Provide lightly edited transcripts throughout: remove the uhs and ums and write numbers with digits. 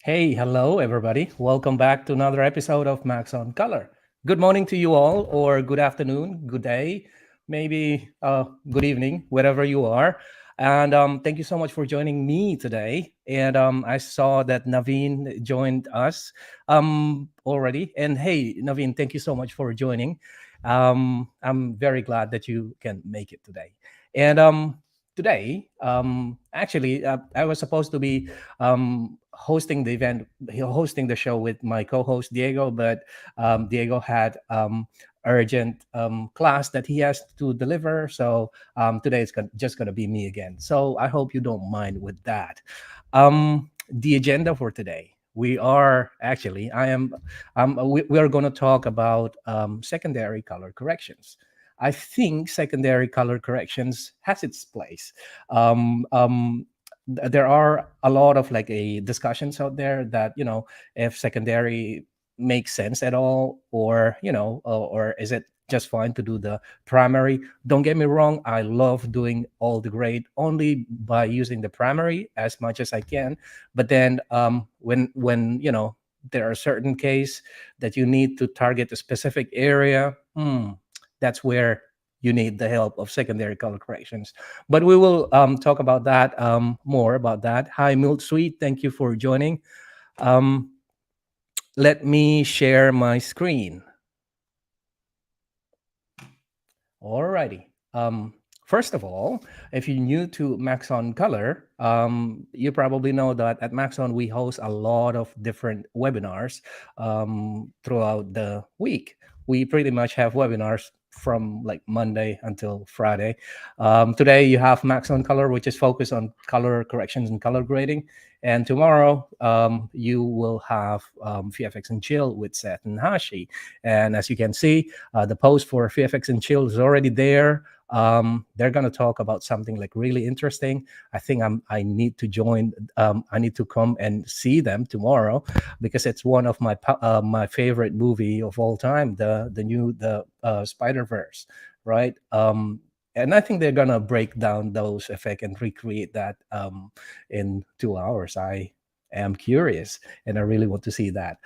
Hey, hello everybody. Welcome back to another episode of Max on Color. Good morning to you all, or good afternoon, good day, maybe good evening, wherever you are. And thank you so much for joining me today. And I saw that Naveen joined us already. And hey, Naveen, thank you so much for joining. I'm very glad that you can make it today. And today, actually, I was supposed to be hosting the event, hosting the show with my co-host Diego, but Diego had urgent class that he has to deliver. So today it's just going to be me again. So I hope you don't mind with that. The agenda for today. We are actually, we are going to talk about secondary color corrections. I think secondary color corrections has its place. There are a lot of like a discussions out there that if secondary makes sense at all, or or is it just fine to do the primary. Don't get me wrong, I love doing all the grade only by using the primary as much as I can, but then when there are certain case that you need to target a specific area, that's where you need the help of secondary color corrections. But we will talk about that, more about that. Hi, Milt Sweet. Thank you for joining. Let me share my screen. Alrighty. First of all, if you're new to Maxon Color, you probably know that at Maxon we host a lot of different webinars throughout the week. We pretty much have webinars from like Monday until Friday. Today you have Maxon Color, which is focused on color corrections and color grading. And tomorrow you will have VFX and Chill with Seth and Hashi. And as you can see, the post for VFX and Chill is already there. They're going to talk about something like really interesting. I think I need to join. I need to come and see them tomorrow because it's one of my my favorite movie of all time, the new Spider-Verse, right? And I think they're gonna break down those effects and recreate that in 2 hours. I am curious and I really want to see that.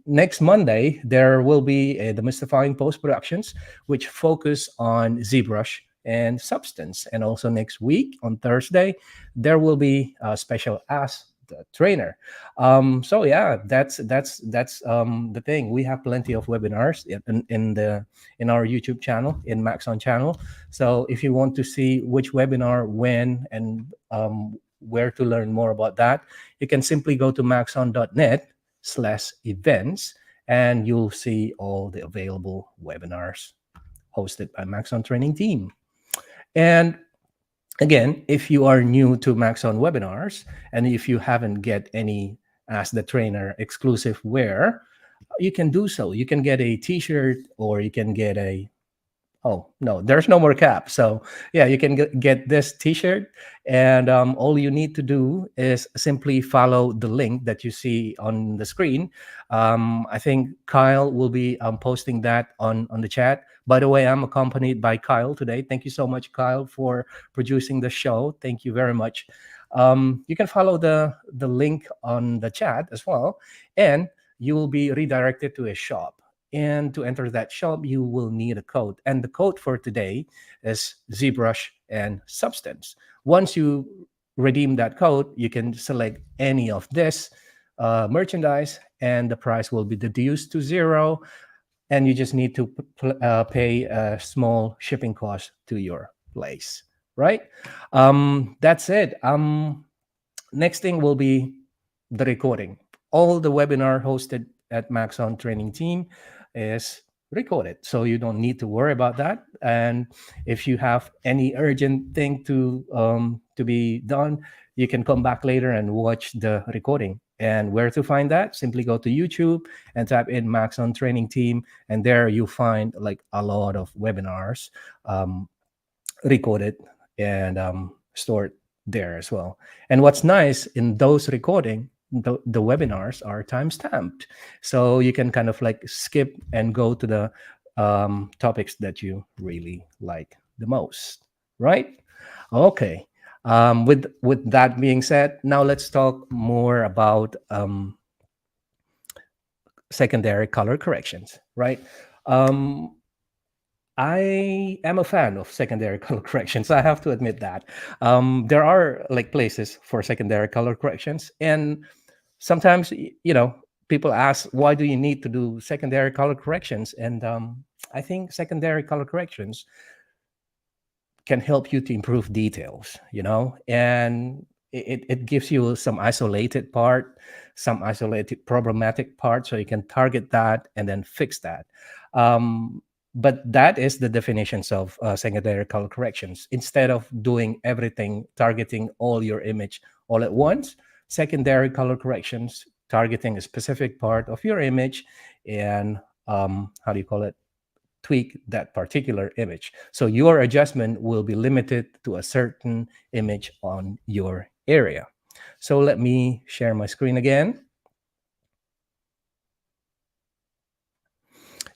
Next Monday, there will be demystifying post-productions, which focus on ZBrush and Substance. And also next week on Thursday, there will be a special Ask the Trainer. So yeah, that's the thing. We have plenty of webinars in our YouTube channel, in Maxon channel. So if you want to see which webinar, when, and where to learn more about that, you can simply go to maxon.net/events and you'll see all the available webinars hosted by Maxon Training Team. And again, if you are new to Maxon webinars and if you haven't get any Ask the Trainer exclusive wear, you can do so. You can get a t-shirt or you can get a Oh, no, there's no more cap. So, yeah, you can get this t shirt. And all you need to do is simply follow the link that you see on the screen. I think Kyle will be posting that on the chat. By the way, I'm accompanied by Kyle today. Thank you so much, Kyle, for producing the show. Thank you very much. You can follow the link on the chat as well, and you will be redirected to a shop. And to enter that shop, you will need a code. And the code for today is ZBrush and Substance. Once you redeem that code, you can select any of this merchandise, and the price will be deduced to zero. And you just need to pay a small shipping cost to your place, right? That's it. Next thing will be the recording. All the webinar hosted at Maxon Training Team is recorded, so you don't need to worry about that. And if you have any urgent thing to be done, you can come back later and watch the recording. And where to find that? Simply go to YouTube and type in Maxon Training Team, and there you'll find like a lot of webinars recorded and stored there as well. And what's nice in those recording, the webinars are time stamped, so you can kind of like skip and go to the topics that you really like the most, right? Okay. With that being said, now let's talk more about secondary color corrections, right? I am a fan of secondary color corrections. I have to admit that. There are like places for secondary color corrections, and sometimes people ask, why do you need to do secondary color corrections? And I think secondary color corrections can help you to improve details, and it gives you some isolated part, some isolated problematic part, so you can target that and then fix that. But that is the definitions of secondary color corrections. Instead of doing everything, targeting all your image all at once, secondary color corrections targeting a specific part of your image, and how do you call it, tweak that particular image. So your adjustment will be limited to a certain image on your area. So let me share my screen again.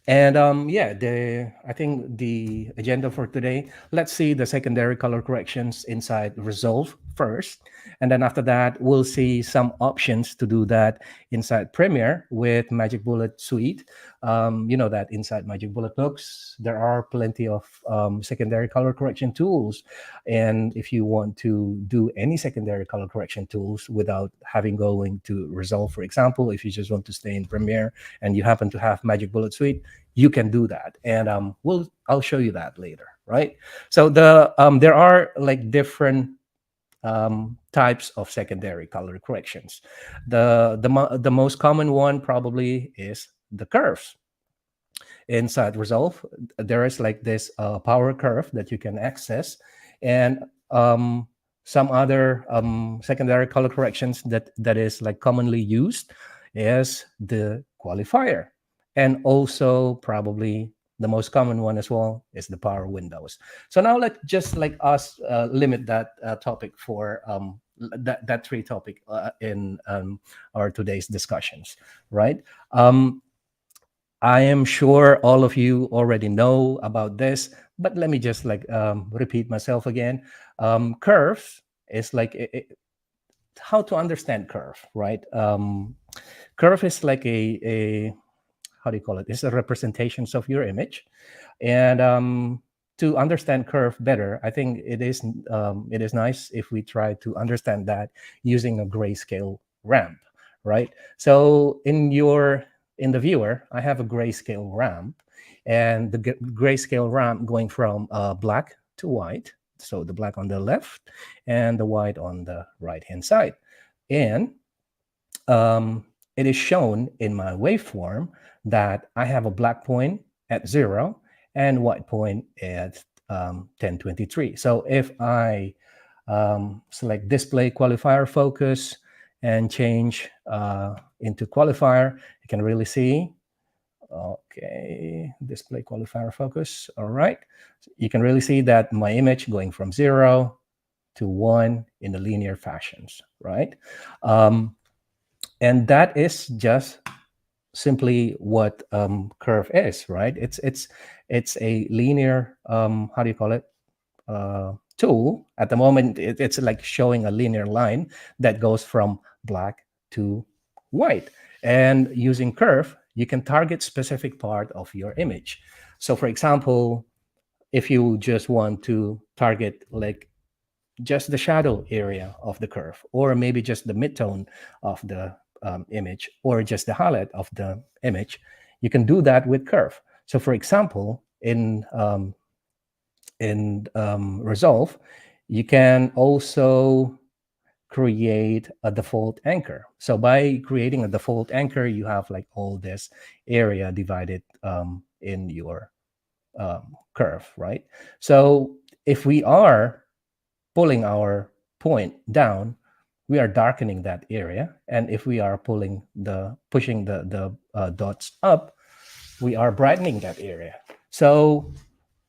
And I think the agenda for today, let's see the secondary color corrections inside Resolve first. And then after that, we'll see some options to do that inside Premiere with Magic Bullet Suite. You know that inside Magic Bullet Books, there are plenty of secondary color correction tools. And if you want to do any secondary color correction tools without having going to Resolve, for example, if you just want to stay in Premiere and you happen to have Magic Bullet Suite, you can do that, and I'll show you that later, right? So there are like different types of secondary color corrections. The most common one probably is the curves. Inside Resolve, there is like this power curve that you can access, and some other secondary color corrections that is like commonly used is the qualifier. And also probably the most common one as well is the power windows. So now let's just like us limit that topic for that three topic in our today's discussions, right? I am sure all of you already know about this, but let me just like repeat myself again. Curves is like how to understand curve, right? Curve is like a how do you call it? It's a representations of your image, and to understand curve better, I think it is nice if we try to understand that using a grayscale ramp, right? So in the viewer, I have a grayscale ramp, and the grayscale ramp going from black to white. So the black on the left and the white on the right hand side, and it is shown in my waveform that I have a black point at 0 and white point at 1023. So if I select display qualifier focus and change into qualifier, you can really see Okay, display qualifier focus. All right. You can really see that my image going from 0 to 1 in a linear fashions, right? And that is just simply what curve is, right? It's a linear, how do you call it? Tool. At the moment, it's like showing a linear line that goes from black to white. And using curve, you can target specific part of your image. So for example, if you just want to target like just the shadow area of the curve, or maybe just the midtone of the image, or just the highlight of the image, you can do that with curve. So for example, in Resolve, you can also create a default anchor. So by creating a default anchor, you have like all this area divided in your curve, right? So if we are pulling our point down, we are darkening that area. And if we are pushing the dots up, we are brightening that area. So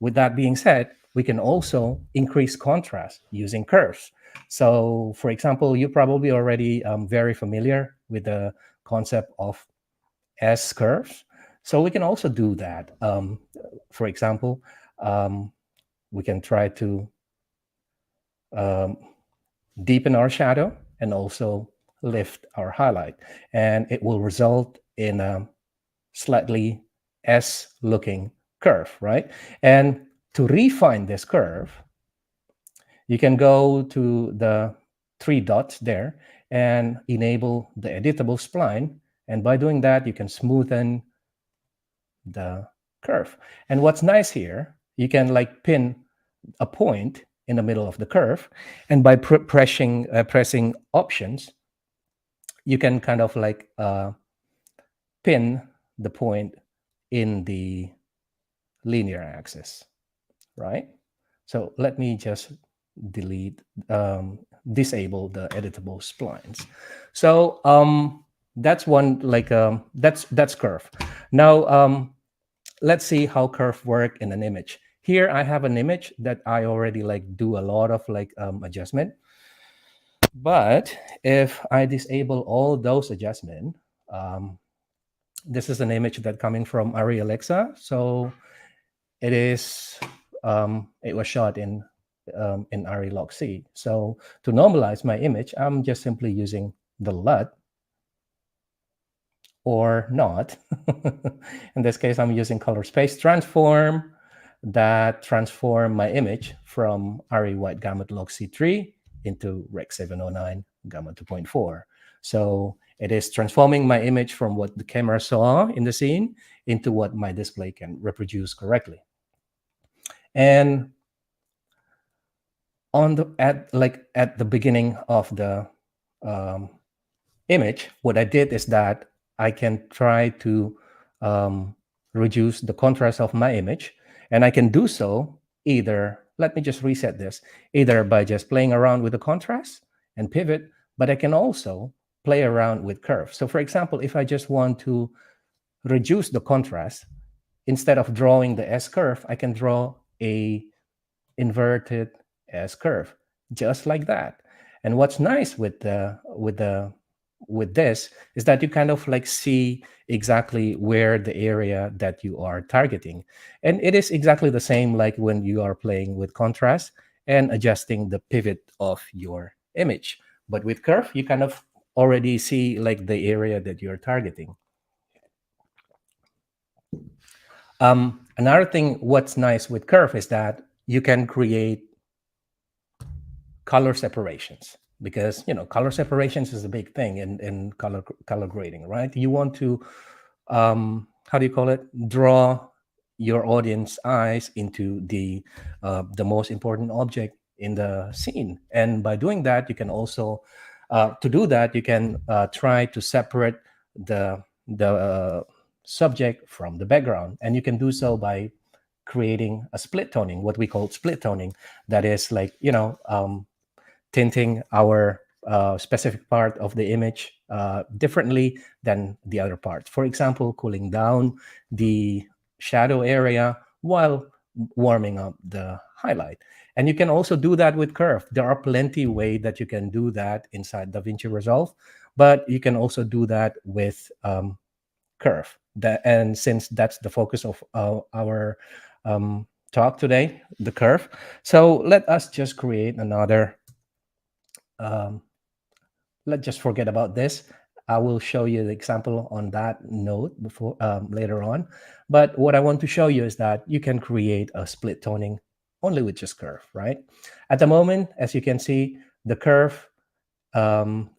with that being said, we can also increase contrast using curves. So for example, you're probably already very familiar with the concept of S curves. So we can also do that. For example, we can try to deepen our shadow and also lift our highlight. And it will result in a slightly S-looking curve, right? And to refine this curve, you can go to the 3 dots there and enable the editable spline. And by doing that, you can smoothen the curve. And what's nice here, you can like pin a point in the middle of the curve. And by pressing options, you can kind of like pin the point in the linear axis, right? So let me just disable the editable splines. So that's one, like that's curve. Now let's see how curve work in an image. Here I have an image that I already like do a lot of like adjustment. But if I disable all those adjustment, this is an image that coming from Arri Alexa. So it is it was shot in Arri Log C. So to normalize my image, I'm just simply using the LUT or not. In this case, I'm using Colorspace transform that transform my image from Arri White Gamut Log C3 into Rec 709 Gamma 2.4. So it is transforming my image from what the camera saw in the scene into what my display can reproduce correctly. And at the beginning of the image, what I did is that I can try to reduce the contrast of my image, and I can do so either, let me just reset this, either by just playing around with the contrast and pivot, but I can also play around with curves. So for example, if I just want to reduce the contrast, instead of drawing the S curve, I can draw a inverted S curve, just like that. And what's nice with this is that you kind of like see exactly where the area that you are targeting. And it is exactly the same like when you are playing with contrast and adjusting the pivot of your image. But with curve, you kind of already see like the area that you're targeting. Another thing, what's nice with curve is that you can create color separations, because color separations is a big thing in color grading, right? You want to how do you call it, draw your audience eyes into the most important object in the scene. And by doing that, you can also to do that, you can try to separate the subject from the background, and you can do so by creating a split toning, what we call split toning. That is like tinting our specific part of the image differently than the other parts. For example, cooling down the shadow area while warming up the highlight. And you can also do that with curve. There are plenty way that you can do that inside DaVinci Resolve, but you can also do that with curve. And since that's the focus of our talk today, the curve. So let us just create another. Let's just forget about this. I will show you the example on that node before later on. But what I want to show you is that you can create a split toning only with just curve, right? At the moment, as you can see, the curve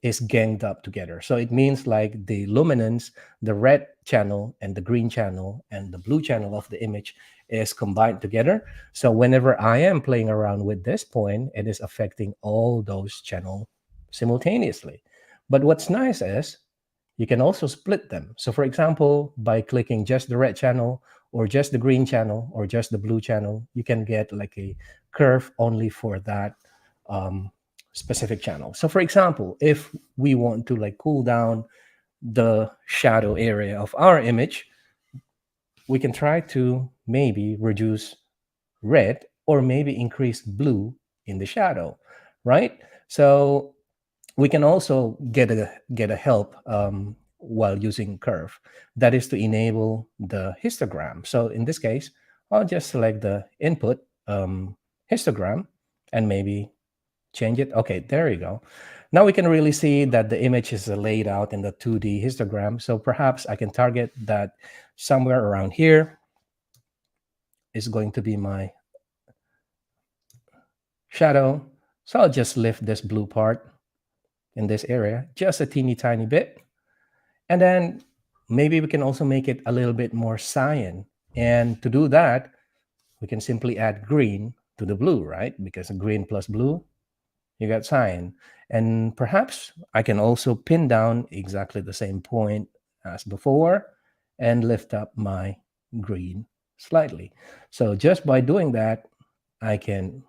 is ganged up together. So it means like the luminance, the red channel and the green channel and the blue channel of the image is combined together. So whenever I am playing around with this point, it is affecting all those channels simultaneously. But what's nice is you can also split them. So for example, by clicking just the red channel or just the green channel or just the blue channel, you can get like a curve only for that specific channel. So for example, if we want to like cool down the shadow area of our image, we can try to maybe reduce red or maybe increase blue in the shadow, right? So we can also get a help while using curve. That is to enable the histogram. So in this case, I'll just select the input histogram and maybe change it. Okay, there you go. Now we can really see that the image is laid out in the 2D histogram. So perhaps I can target that somewhere around here is going to be my shadow. So I'll just lift this blue part in this area, just a teeny tiny bit. And then maybe we can also make it a little bit more cyan. And to do that, we can simply add green to the blue, right? Because green plus blue, you got cyan. And perhaps I can also pin down exactly the same point as before and lift up my green slightly. So just by doing that, I can,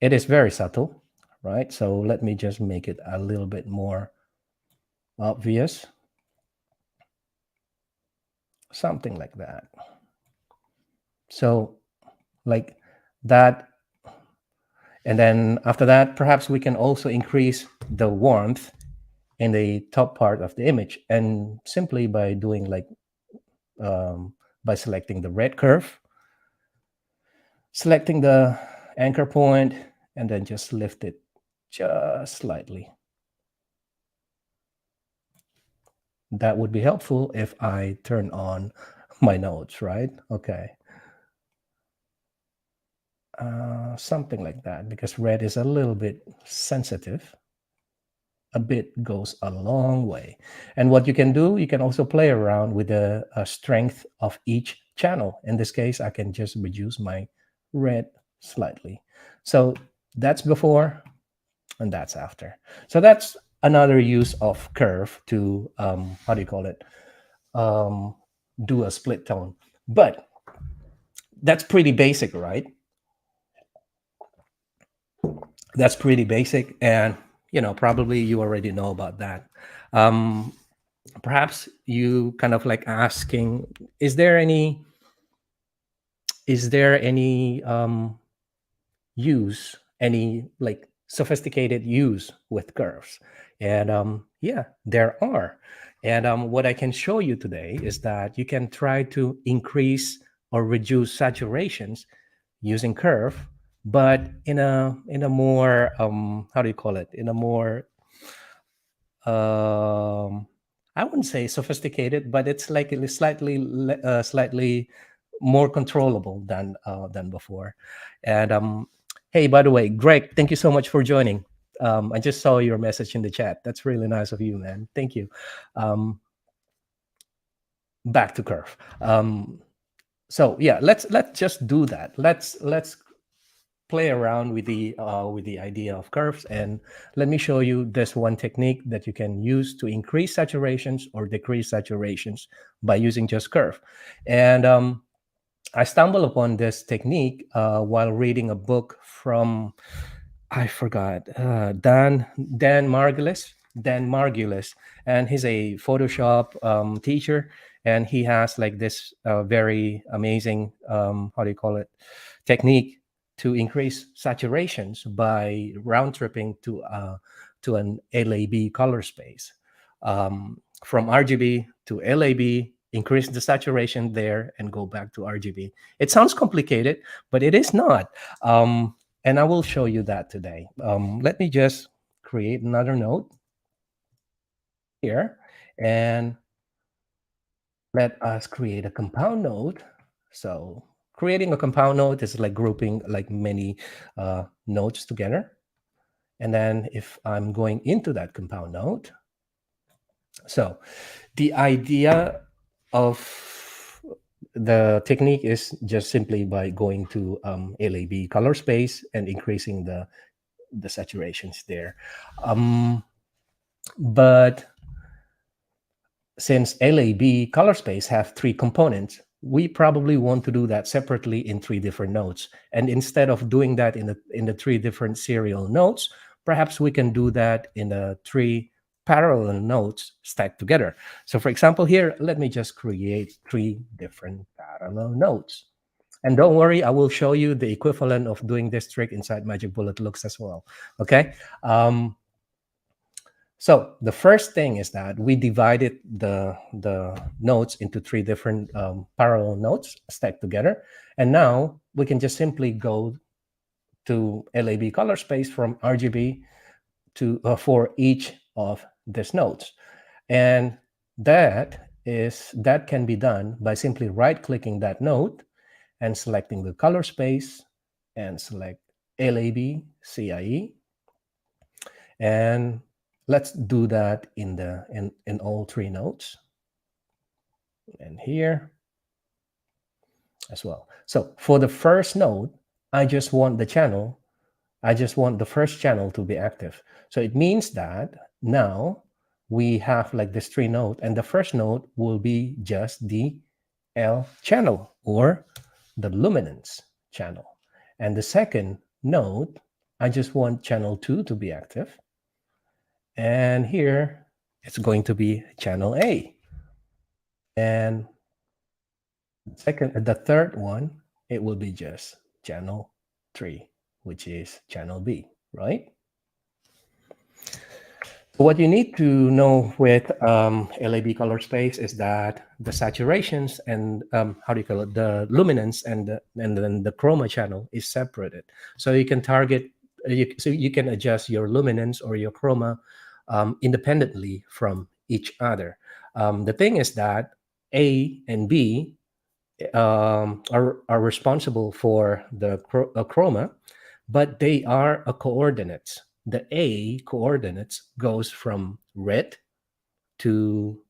it is very subtle, right? So let me just make it a little bit more obvious. Something like that. So like that. And then after that, perhaps we can also increase the warmth in the top part of the image. And simply by doing like, by selecting the red curve, selecting the anchor point, and then just lift it just slightly. That would be helpful if I turn on my nodes, right? Okay. Something like that, because red is a little bit sensitive. A bit goes a long way. And what you can do, you can also play around with the strength of each channel. In this case, I can just reduce my red slightly. So that's before and that's after. So that's another use of curve to, how do you call it? Do a split tone. But that's pretty basic, right? That's pretty basic. And, probably you already know about that. Perhaps you kind of like asking, is there any use, any like sophisticated use with curves? And yeah, there are. And what I can show you today is that you can try to increase or reduce saturations using curve, but in a more how do you call it, in a more I wouldn't say sophisticated, but it's like slightly more controllable than before. And hey, by the way, Greg, thank you so much for joining. I just saw your message in the chat. That's really nice of you, man. Thank you. Back to curve. So yeah, let's just do that. Let's play around with the idea of curves, and let me show you this one technique that you can use to increase saturations or decrease saturations by using just curve. And I stumbled upon this technique while reading a book from, I forgot. Dan Margulis, and he's a Photoshop teacher, and he has like this very amazing how do you call it, technique to increase saturations by round tripping to an LAB color space, from RGB to LAB. Increase the saturation there and go back to RGB. It sounds complicated, but it is not. And I will show you that today. Let me just create another node here, and let us create a compound node. So creating a compound node is like grouping like many nodes together. And then if I'm going into that compound node, so the idea of the technique is just simply by going to LAB color space and increasing the saturations there. But since LAB color space have 3 components, we probably want to do that separately in 3 different nodes. And instead of doing that in the 3 different serial nodes, perhaps we can do that in the 3 parallel nodes stacked together. So for example, here, let me just create 3 different parallel nodes. And don't worry, I will show you the equivalent of doing this trick inside Magic Bullet Looks as well. Okay. So the first thing is that we divided the nodes into 3 different parallel nodes stacked together. And now we can just simply go to LAB color space from RGB to for each of these nodes. And that can be done by simply right-clicking that node and selecting the color space and select LAB CIE. And let's do that in all 3 nodes, and here as well. So for the first node, I just want the first channel to be active. So it means that now we have like this 3 node, and the first node will be just the L channel or the luminance channel. And the second node, I just want channel 2 to be active. And here it's going to be channel A. And the third one, it will be just channel 3, which is channel B, right? What you need to know with LAB color space is that the saturations and how do you call it, the luminance and then the chroma channel is separated. So you can target, so you can adjust your luminance or your chroma independently from each other. The thing is that A and B are responsible for the chroma, but they are a coordinates. The A coordinates goes from red to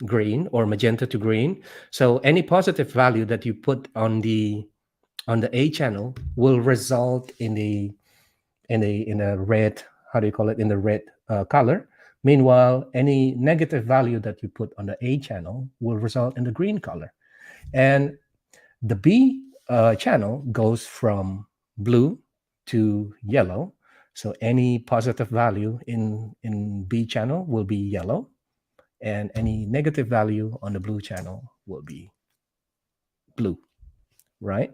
green or magenta to green. So any positive value that you put on the A channel will result in a red, how do you call it, in the red color. Meanwhile, any negative value that you put on the A channel will result in the green color. And the B channel goes from blue to yellow. So any positive value in B channel will be yellow, and any negative value on the blue channel will be blue, right?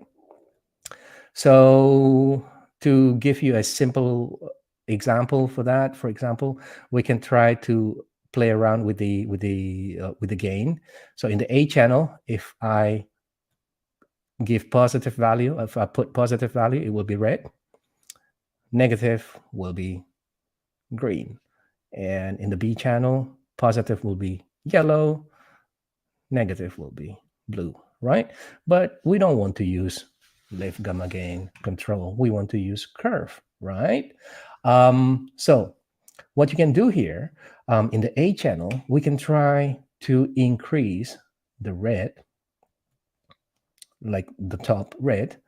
So to give you a simple example for that, for example, we can try to play around with the gain. So in the A channel, if I give positive value, if I put positive value, it will be red. Negative will be green. And in the B channel, positive will be yellow, negative will be blue, right? But we don't want to use Ligth gamma gain control. We want to use curve, right? So what you can do here, in the A channel, we can try to increase the red, like the top red,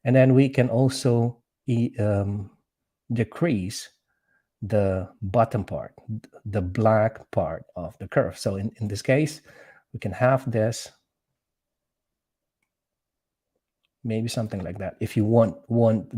and then we can also decrease the bottom part, the black part of the curve. So in this case, we can have this maybe something like that. If you want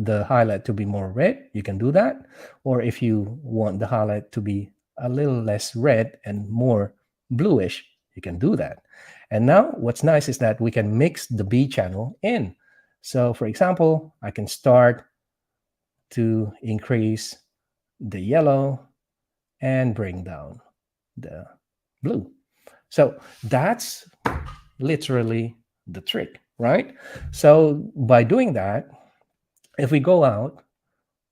the highlight to be more red, you can do that. Or if you want the highlight to be a little less red and more bluish, you can do that. And now what's nice is that we can mix the B channel in. So for example, I can start to increase the yellow and bring down the blue. So that's literally the trick, right? So by doing that, if we go out,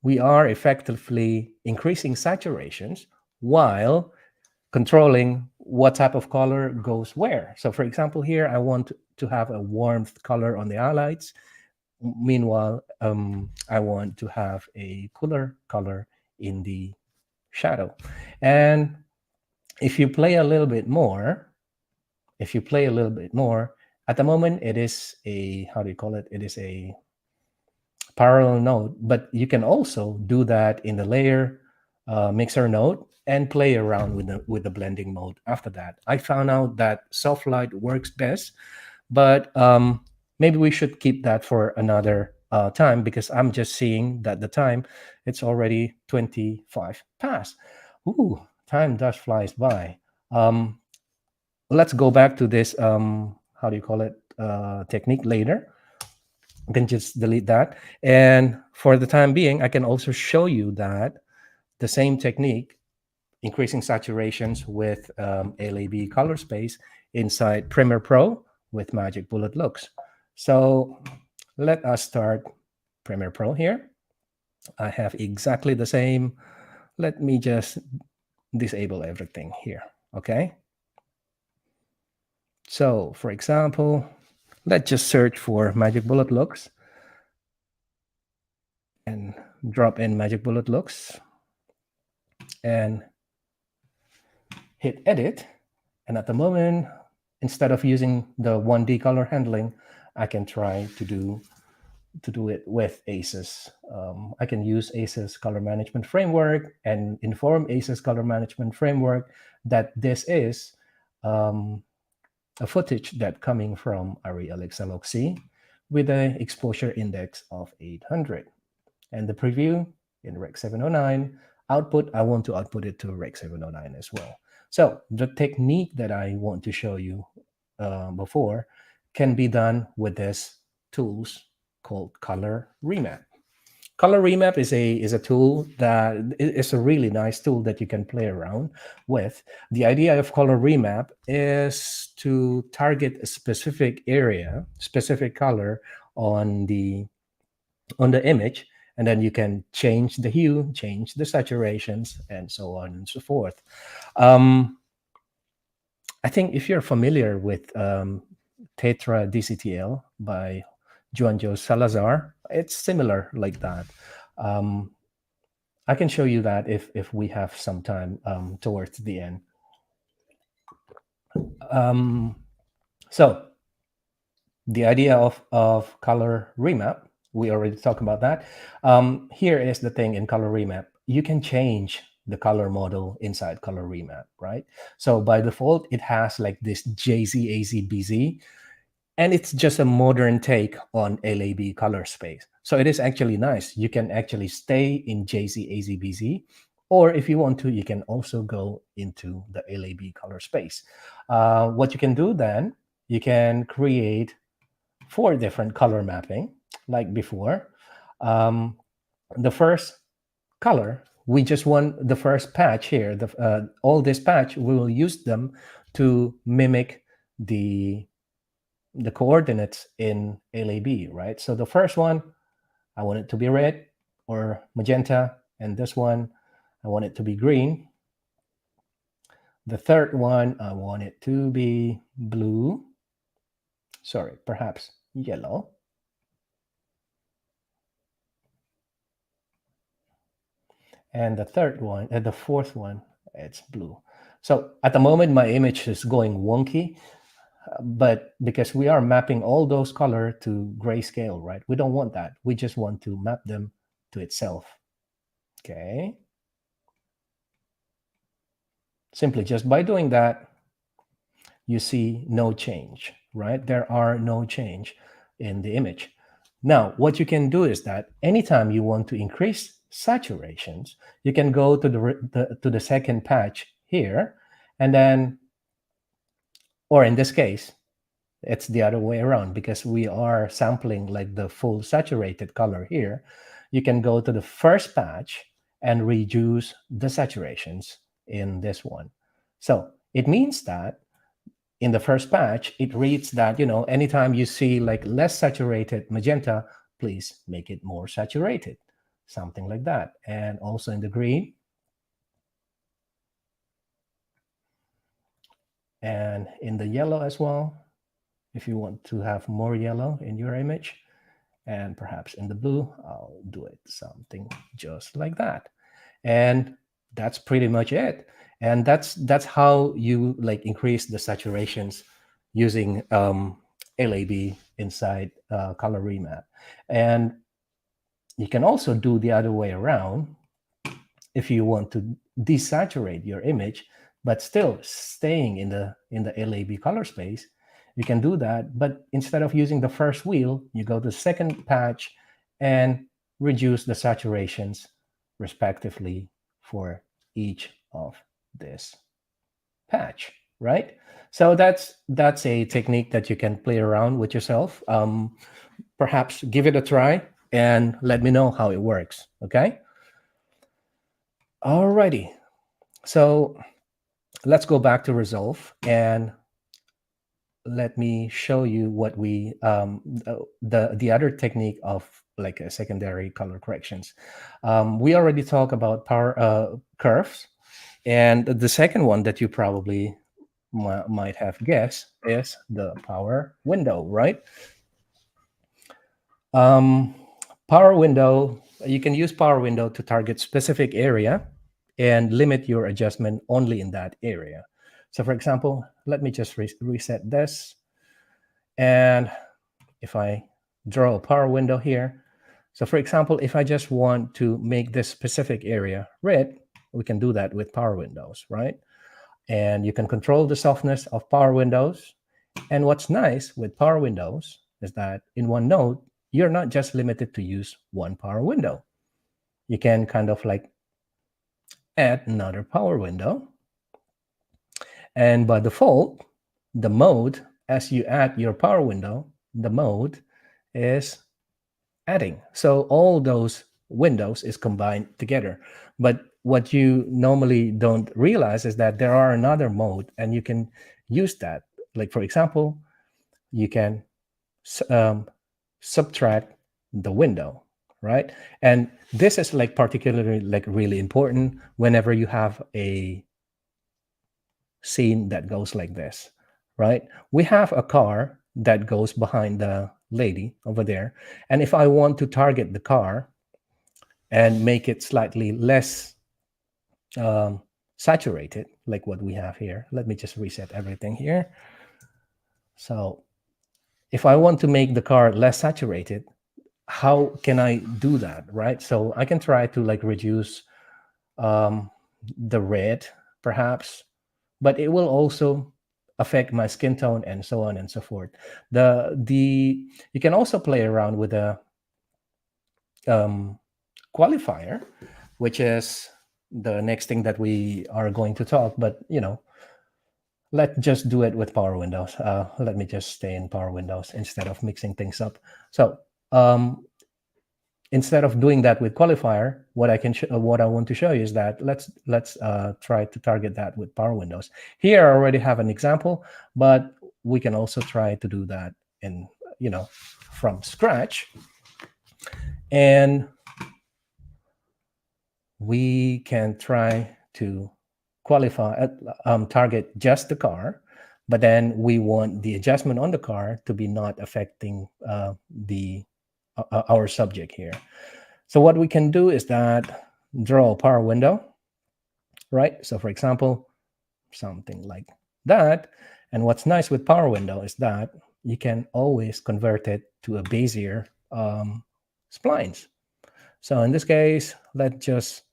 we are effectively increasing saturations while controlling what type of color goes where. So for example, here I want to have a warmth color on the highlights. Meanwhile, I want to have a cooler color in the shadow. And if you play a little bit more, at the moment it is a, how do you call it? It is a parallel node, but you can also do that in the layer mixer node and play around with the blending mode after that. I found out that soft light works best, but maybe we should keep that for another time, because I'm just seeing that the time, it's already 25 past. Ooh, time does flies by. Let's go back to this, how do you call it, technique later. I can just delete that. And for the time being, I can also show you that the same technique, increasing saturations with LAB Colorspace inside Premiere Pro with Magic Bullet Looks. So let us start Premiere Pro here. I have exactly the same. Let me just disable everything here, okay? So for example, let's just search for Magic Bullet Looks and drop in Magic Bullet Looks and hit edit. And at the moment, instead of using the 1D color handling, I can try to do it with ACES. I can use ACES color management framework and inform ACES color management framework that this is a footage that coming from a real XLOC with an exposure index of 800. And the preview in Rec 709, output, I want to output it to Rec 709 as well. So the technique that I want to show you before can be done with this tools called Color Remap. Color Remap is a tool that is a really nice tool that you can play around with. The idea of Color Remap is to target a specific area, specific color on the image, and then you can change the hue, change the saturations, and so on and so forth. I think if you're familiar with Tetra DCTL by Juanjo Salazar, it's similar like that. I can show you that if we have some time towards the end. So the idea of Color Remap, we already talked about that. Here is the thing in Color Remap. You can change the color model inside Color Remap, right? So by default, it has like this JZAZBZ, and it's just a modern take on LAB Colorspace. So it is actually nice. You can actually stay in JZAZBZ, or if you want to, you can also go into the LAB Colorspace. What you can do then, you can create 4 different color mapping like before. The first color, we just want the first patch here. All this patch, we will use them to mimic the coordinates in LAB, right? So the first one, I want it to be red or magenta, and this one, I want it to be green. The third one, I want it to be blue. Sorry, perhaps yellow. And the third one, the fourth one, it's blue. So at the moment, my image is going wonky, but because we are mapping all those color to grayscale, right? We don't want that. We just want to map them to itself. Okay. Simply just by doing that, you see no change, right? There are no change in the image. Now, what you can do is that anytime you want to increase saturations, you can go to the second patch here, and then, or in this case, it's the other way around because we are sampling like the full saturated color here. You can go to the first patch and reduce the saturations in this one. So it means that in the first patch, it reads that, anytime you see like less saturated magenta, please make it more saturated, something like that. And also in the green, and in the yellow as well, if you want to have more yellow in your image. And perhaps in the blue, I'll do it something just like that. And that's pretty much it. And that's how you like increase the saturations using LAB inside Color Remap. And you can also do the other way around if you want to desaturate your image, but still staying in the LAB color space. You can do that, but instead of using the first wheel, you go to the second patch and reduce the saturations respectively for each of this patch, right? So that's a technique that you can play around with yourself. Perhaps give it a try and let me know how it works, okay? Alrighty, so let's go back to Resolve and let me show you what we the other technique of like a secondary color corrections. We already talked about power curves, and the second one that you probably might have guessed is the power window, right? Power window, you can use power window to target specific area and limit your adjustment only in that area. So for example, let me just reset this. And if I draw a power window here, so for example, if I just want to make this specific area red, we can do that with power windows, right? And you can control the softness of power windows. And what's nice with power windows is that in one node, you're not just limited to use one power window. You can kind of like add another power window. And by default, the mode, as you add your power window, the mode is adding. So all those windows is combined together. But what you normally don't realize is that there are another mode and you can use that. Like for example, you can subtract the window, right? And this is like particularly like really important whenever you have a scene that goes like this, right? We have a car that goes behind the lady over there. And if I want to target the car and make it slightly less saturated, like what we have here, let me just reset everything here. So if I want to make the car less saturated, how can I do that, right? So I can try to like reduce the red perhaps, but it will also affect my skin tone and so on and so forth. You can also play around with a qualifier, which is the next thing that we are going to talk, but let's just do it with power windows. Let me just stay in power windows instead of mixing things up. So instead of doing that with qualifier, what I want to show you is that let's try to target that with power windows. Here I already have an example, but we can also try to do that in from scratch, and we can try to target just the car, but then we want the adjustment on the car to be not affecting our subject here. So what we can do is that draw a power window, right? So for example, something like that. And what's nice with power window is that you can always convert it to a Bezier splines. So in this case, let's just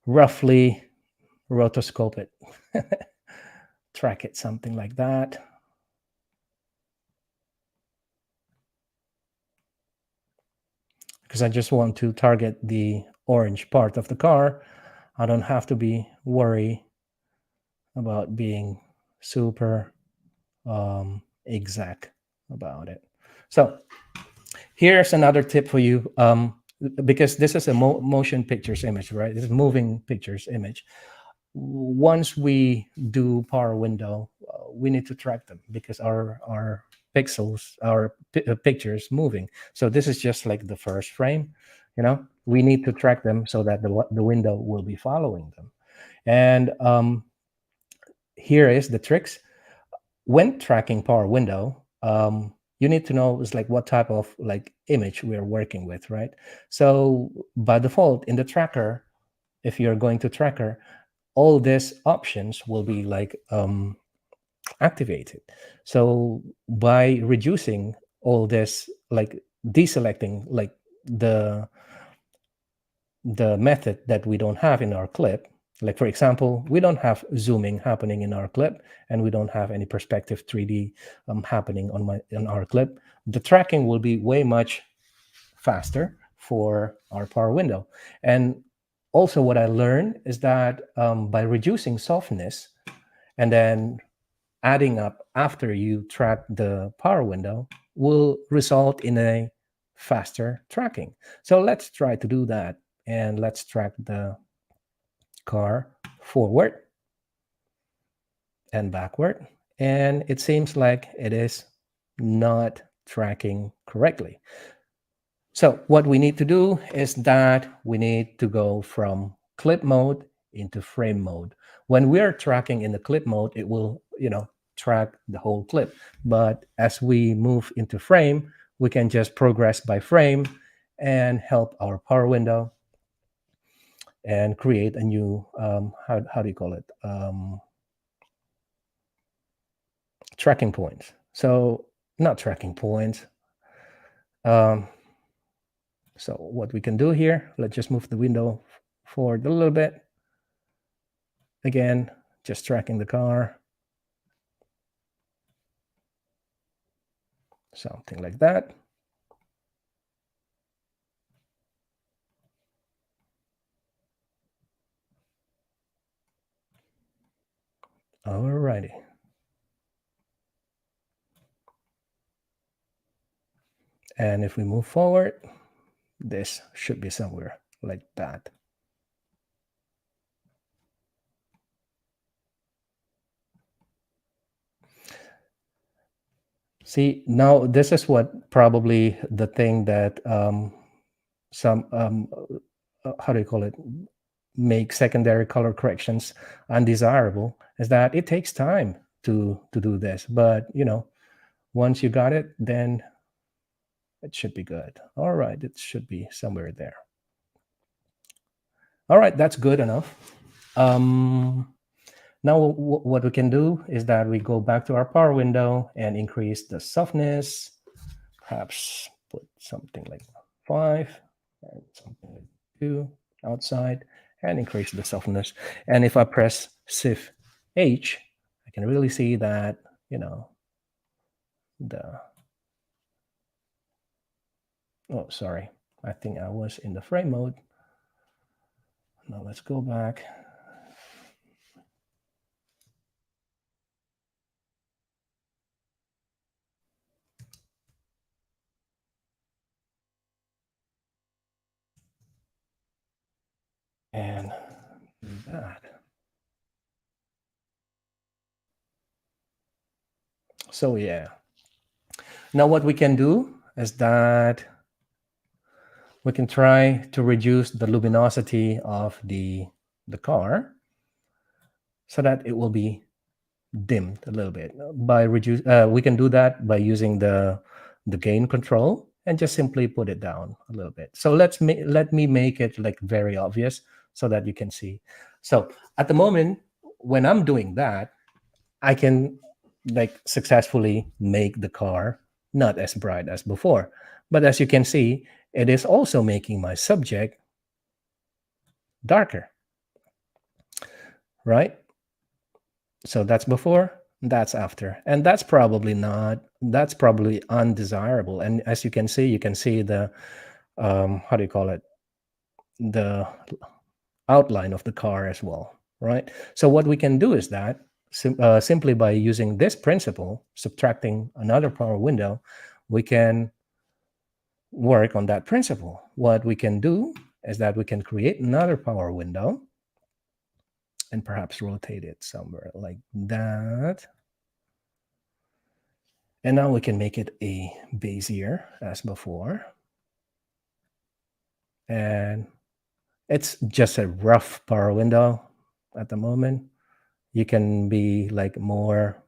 roughly rotoscope it, track it, something like that. because I just want to target the orange part of the car. I don't have to be worried about being super exact about it. So here's another tip for you, because this is a motion pictures image, right? This is moving pictures image. Once we do power window, we need to track them because our pixels, our pictures moving. So this is just like the first frame, you know. We need to track them so that the window will be following them. And here is the tricks. When tracking power window, you need to know is like what type of like image we are working with, right? So by default in the tracker, if you're going to tracker, all these options will be like activated. So by reducing all this, like deselecting like the method that we don't have in our clip, like for example, we don't have zooming happening in our clip, and we don't have any perspective 3D happening on our clip. The tracking will be way much faster for our power window. And also what I learned is that by reducing softness and then adding up after you track the power window will result in a faster tracking. So let's try to do that, and let's track the car forward and backward. And it seems like it is not tracking correctly. So what we need to do is that we need to go from clip mode into frame mode. When we are tracking in the clip mode, it will, track the whole clip. But as we move into frame, we can just progress by frame and help our power window and create a new, how do you call it? Tracking points. So not tracking points. So what we can do here, let's just move the window forward a little bit. Again, just tracking the car. Something like that. Alrighty. And if we move forward, this should be somewhere like that. See, now this is what probably the thing that some, how do you call it, make secondary color corrections undesirable, is that it takes time to do this. But, once you got it, then it should be good. All right, it should be somewhere there. All right, that's good enough. Now what we can do is that we go back to our power window and increase the softness. Perhaps put something like 5 and something like 2 outside, and increase the softness. And if I press Shift H, I can really see that, oh, sorry. I think I was in the frame mode. Now let's go back. And do that. So yeah. Now what we can do is that we can try to reduce the luminosity of the car so that it will be dimmed a little bit. We can do that by using the gain control and just simply put it down a little bit. So let me make it like very obvious so that you can see. So at the moment when I'm doing that, I can like successfully make the car not as bright as before. But as you can see, it is also making my subject darker, right? So that's before, that's after. And that's probably undesirable. And as you can see the how do you call it, the outline of the car as well, right? So what we can do is that simply by using this principle, subtracting another power window, we can work on that principle. What we can do is that we can create another power window and perhaps rotate it somewhere like that. And now we can make it a Bezier as before. And it's just a rough power window at the moment. You can be like more,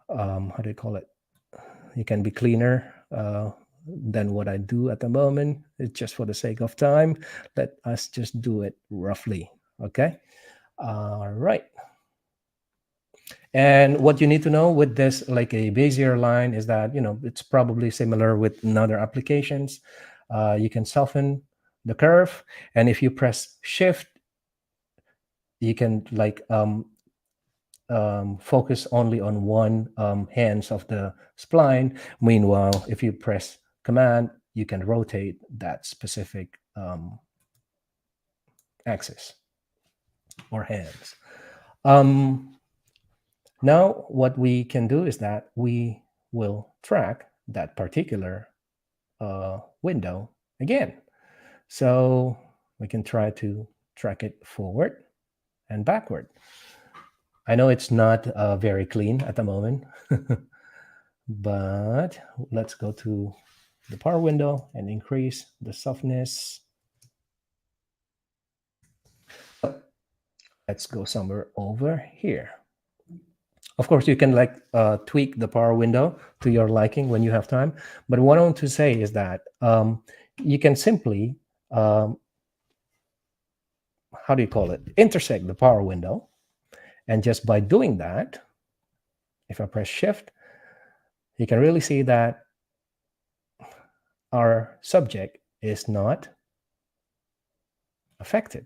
how do you call it? You can be cleaner than what I do at the moment. It's just for the sake of time. Let us just do it roughly, okay? All right. And what you need to know with this, like a Bezier line, is that, you know, it's probably similar with other applications. You can soften the curve, and if you press Shift, you can like focus only on one hands of the spline. Meanwhile, if you press Command, you can rotate that specific axis or hands. Now, what we can do is that we will track that particular window again. So we can try to track it forward and backward. I know it's not very clean at the moment, but let's go to the power window and increase the softness. Let's go somewhere over here. Of course, you can like tweak the power window to your liking when you have time. But what I want to say is that you can simply, how do you call it, intersect the power window. And just by doing that, if I press Shift, you can really see that our subject is not affected.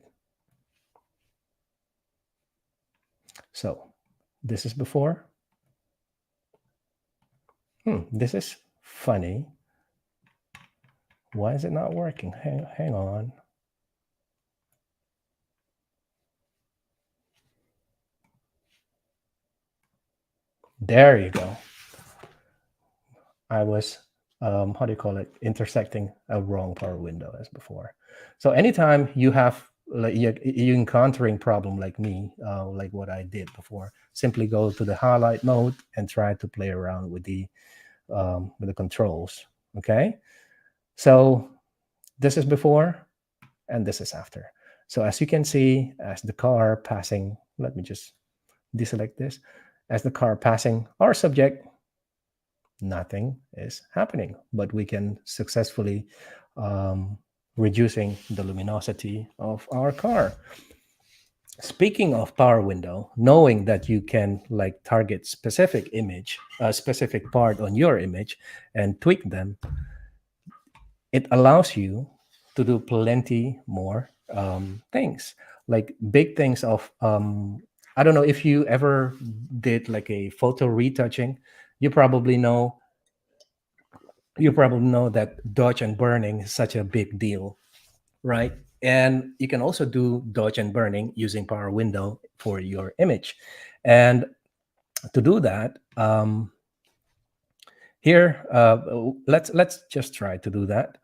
So this is before. This is funny. Why is it not working? Hang on. There you go. I was, how do you call it, intersecting a wrong power window as before. So anytime you have, like, you encountering problem like me, like what I did before, simply go to the highlight mode and try to play around with the controls. Okay, so this is before and this is after. So as you can see, as the car passing, let me just deselect this, as the car passing our subject, nothing is happening, but we can successfully reducing the luminosity of our car. Speaking of power window, knowing that you can like target specific image, a specific part on your image and tweak them, it allows you to do plenty more things, like big things of, I don't know if you ever did like a photo retouching. You probably know that dodge and burning is such a big deal, right? And you can also do dodge and burning using power window for your image. And to do that, here, let's just try to do that.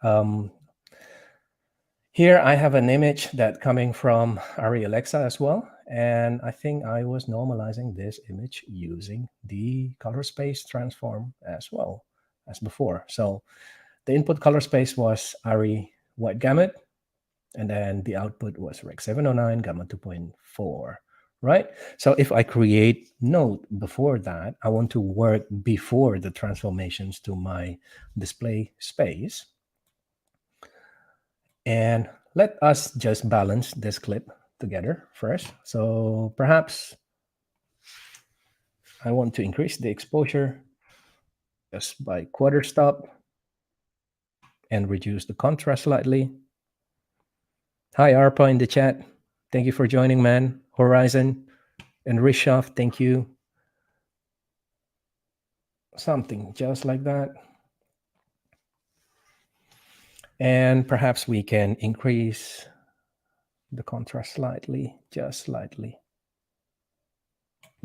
Here I have an image that coming from Ari Alexa as well. And I think I was normalizing this image using the Colorspace transform as well as before. So the input color space was Ari white gamut, and then the output was Rec 709 gamma 2.4, right? So if I create node before that, I want to work before the transformations to my display space. And let us just balance this clip together first. So perhaps I want to increase the exposure just by quarter stop and reduce the contrast slightly. Hi, Arpa in the chat. Thank you for joining, man. Horizon and Rishoff, thank you. Something just like that. And perhaps we can increase the contrast slightly, just slightly.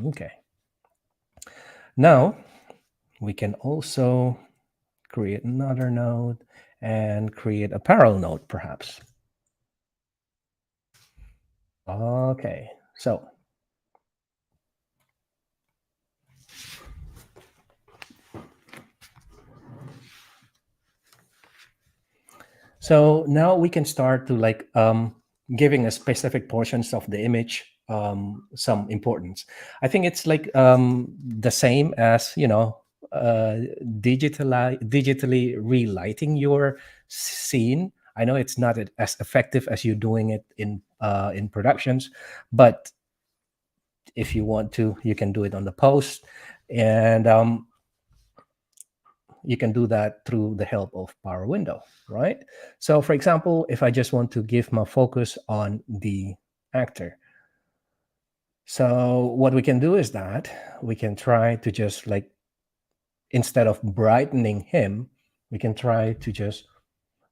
Okay. Now we can also create another node and create a parallel node, perhaps. Okay, so now we can start to like giving a specific portions of the image some importance. I think it's like the same as digitally relighting your scene. I know it's not as effective as you doing it in productions, but if you want to, you can do it on the post, and you can do that through the help of Power Window, right? So for example, if I just want to give my focus on the actor, so what we can do is that we can try to just like, instead of brightening him, we can try to just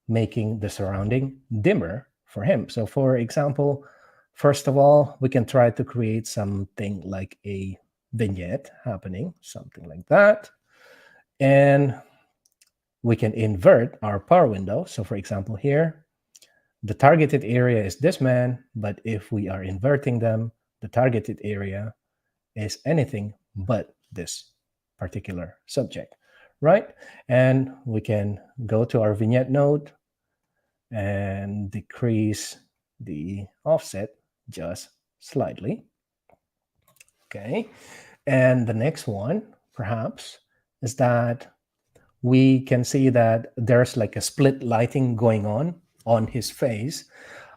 making the surrounding dimmer for him. So for example, first of all, we can try to create something like a vignette happening, something like that. And we can invert our power window. So for example, here, the targeted area is this man, but if we are inverting them, the targeted area is anything but this particular subject, right? And we can go to our vignette node and decrease the offset just slightly. Okay. And the next one, perhaps, is that we can see that there's like a split lighting going on his face.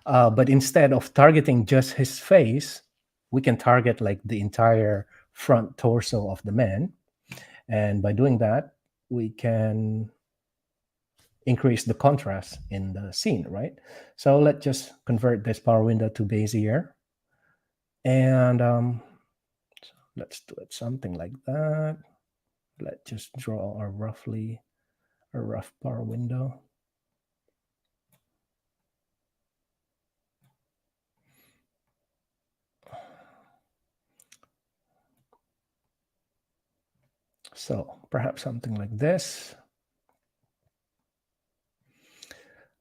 But instead of targeting just his face, we can target like the entire front torso of the man. And by doing that, we can increase the contrast in the scene, right? So let's just convert this power window to Bezier. And let's do it something like that. Let's just draw a rough power window. So perhaps something like this.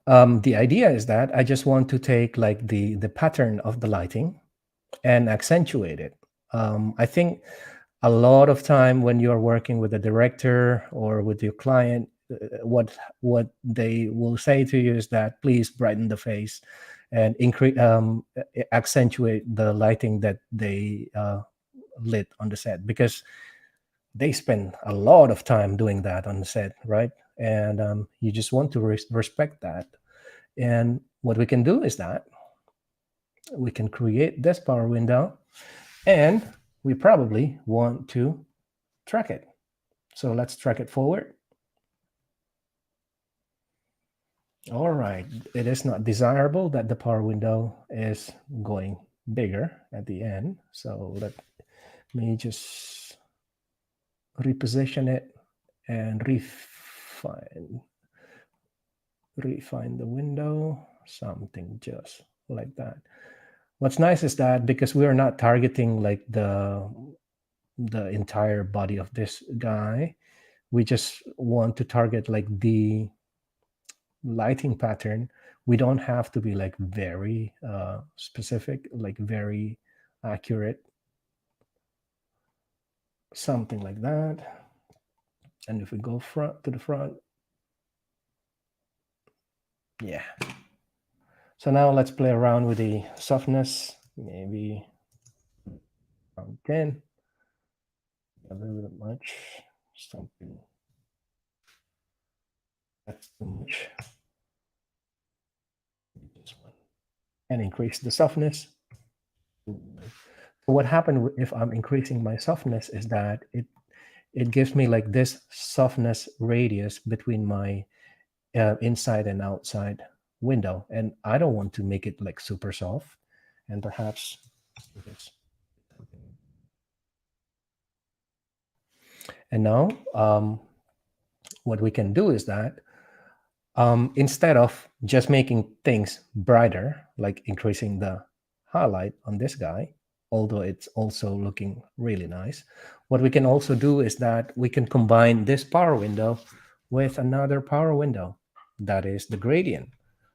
The idea is that I just want to take like the pattern of the lighting and accentuate it. I think a lot of time when you are working with a director or with your client, what they will say to you is that please brighten the face and increase accentuate the lighting that they lit on the set, because they spend a lot of time doing that on the set, right? And you just want to respect that. And what we can do is that we can create this power window, and we probably want to track it. So let's track it forward. All right, it is not desirable that the power window is going bigger at the end. So let me just reposition it and refine the window, something just like that. What's nice is that because we are not targeting like the entire body of this guy, we just want to target like the lighting pattern. We don't have to be like very specific, like very accurate, something like that. And if we go front to the front, yeah. So now let's play around with the softness, maybe around 10, a little bit much, something that's too much. This one. And increase the softness. So what happened if I'm increasing my softness is that it gives me like this softness radius between my inside and outside window, and I don't want to make it like super soft. And perhaps this. And now what we can do is that instead of just making things brighter, like increasing the highlight on this guy, although it's also looking really nice, what we can also do is that we can combine this power window with another power window, that is the gradient.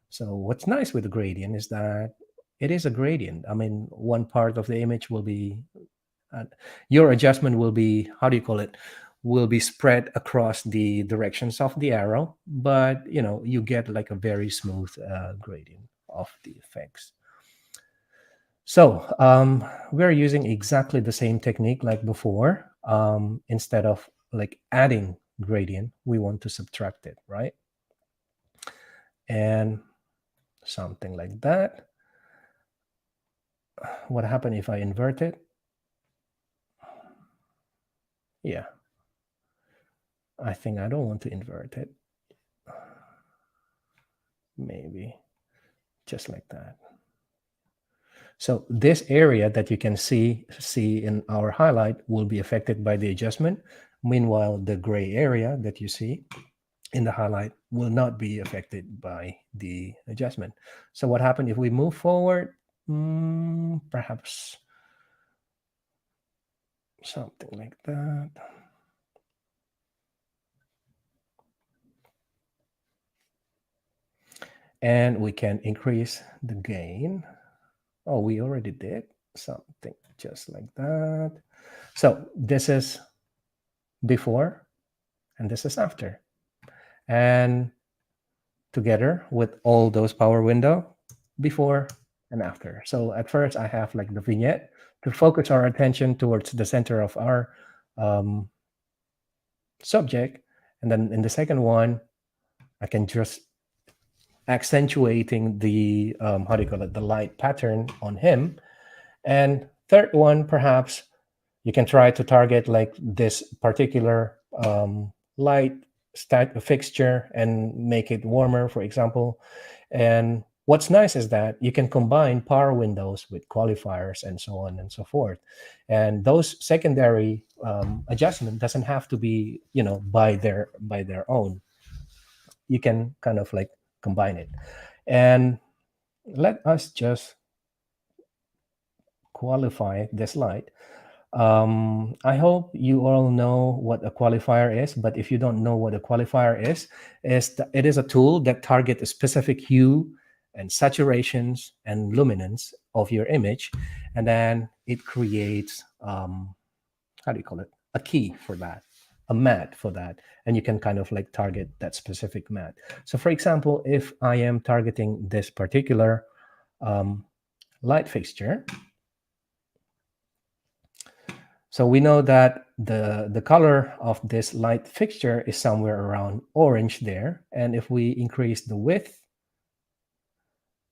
So what's nice with the gradient is that it is a gradient. I mean, one part of the image will be, your adjustment will be, how do you call it, will be spread across the directions of the arrow, but you get like a very smooth gradient of the effects. So we're using exactly the same technique like before. Instead of like adding gradient, we want to subtract it, right? And something like that. What happened if I invert it? Yeah, I think I don't want to invert it. Maybe just like that. So this area that you can see in our highlight will be affected by the adjustment. Meanwhile, the gray area that you see in the highlight will not be affected by the adjustment. So what happened if we move forward? Perhaps something like that. And we can increase the gain. Oh, we already did something just like that. So this is before and this is after. And together with all those power window, before and after. So at first I have like the vignette to focus our attention towards the center of our subject. And then in the second one, I can just accentuating the, how do you call it, the light pattern on him. And third one, perhaps you can try to target like this particular light fixture and make it warmer, for example. And what's nice is that you can combine power windows with qualifiers and so on and so forth. And those secondary adjustment doesn't have to be, by their own. You can kind of like combine it. And let us just qualify this light. I hope you all know what a qualifier is, but if you don't know what a qualifier is it is a tool that targets a specific hue and saturations and luminance of your image, and then it creates, how do you call it, a key for that, a matte for that, and you can kind of like target that specific matte. So for example, if I am targeting this particular light fixture, so we know that the color of this light fixture is somewhere around orange there. And if we increase the width,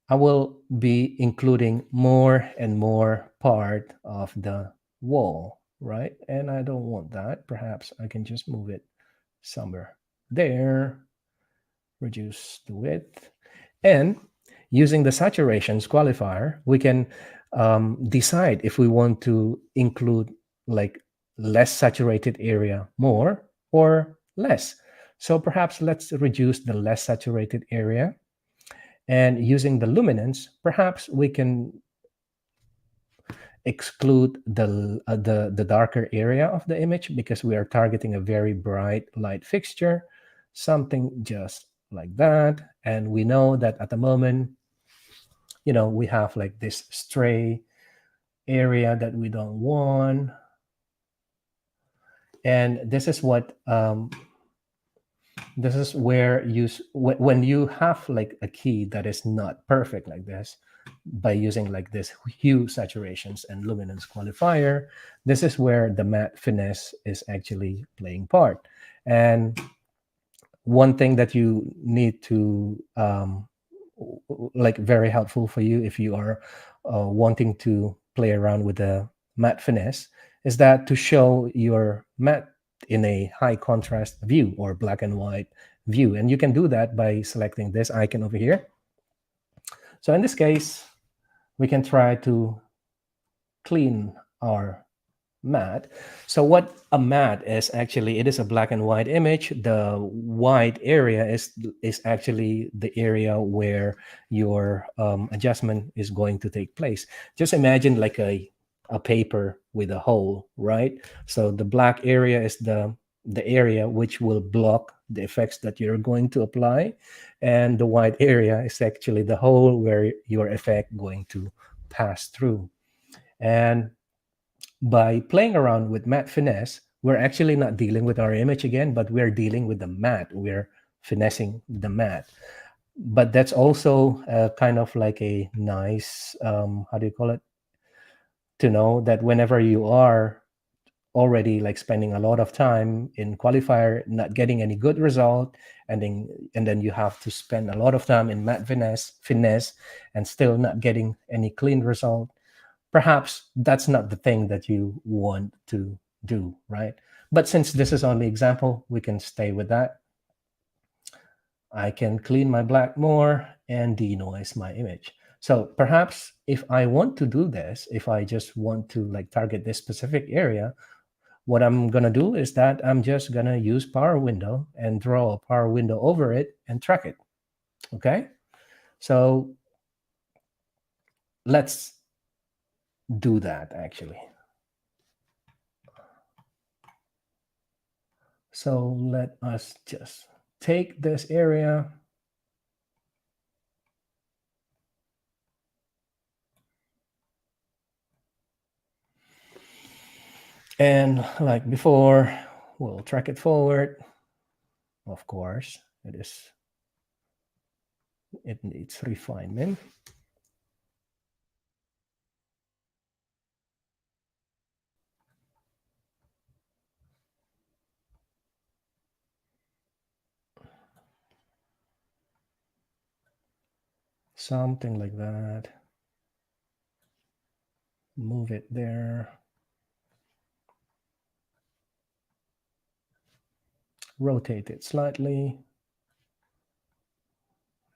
I will be including more and more part of the wall, right? And I don't want that. Perhaps I can just move it somewhere there, reduce the width. And using the saturations qualifier, we can decide if we want to include like less saturated area more or less. So perhaps let's reduce the less saturated area. And using the luminance, perhaps we can exclude the darker area of the image because we are targeting a very bright light fixture, something just like that. And we know that at the moment, we have like this stray area that we don't want. And this is what this is where when you have like a key that is not perfect like this, by using like this hue saturations and luminance qualifier, this is where the matte finesse is actually playing part. And one thing that you need to like very helpful for you if you are wanting to play around with the matte finesse is that to show your matte in a high contrast view or black and white view. And you can do that by selecting this icon over here. So in this case, we can try to clean our matte. So what a matte is actually, it is a black and white image. The white area is actually the area where your adjustment is going to take place. Just imagine like a paper with a hole, right? So the black area is the area which will block the effects that you're going to apply, and the white area is actually the hole where your effect going to pass through. And by playing around with matte finesse, we're actually not dealing with our image again, but we're dealing with the matte. We're finessing the matte. But that's also kind of like a nice, how do you call it? To know that whenever you are already like spending a lot of time in Qualifier, not getting any good result, and then you have to spend a lot of time in matte finesse, and still not getting any clean result, perhaps that's not the thing that you want to do, right? But since this is only example, we can stay with that. I can clean my black more and denoise my image. So perhaps if I want to do this, if I just want to like target this specific area, what I'm gonna do is that I'm just gonna use power window and draw a power window over it and track it, okay? So let's do that actually. So let us just take this area and like before, we'll track it forward. Of course, it needs refinement. Something like that. Move it there. Rotate it slightly.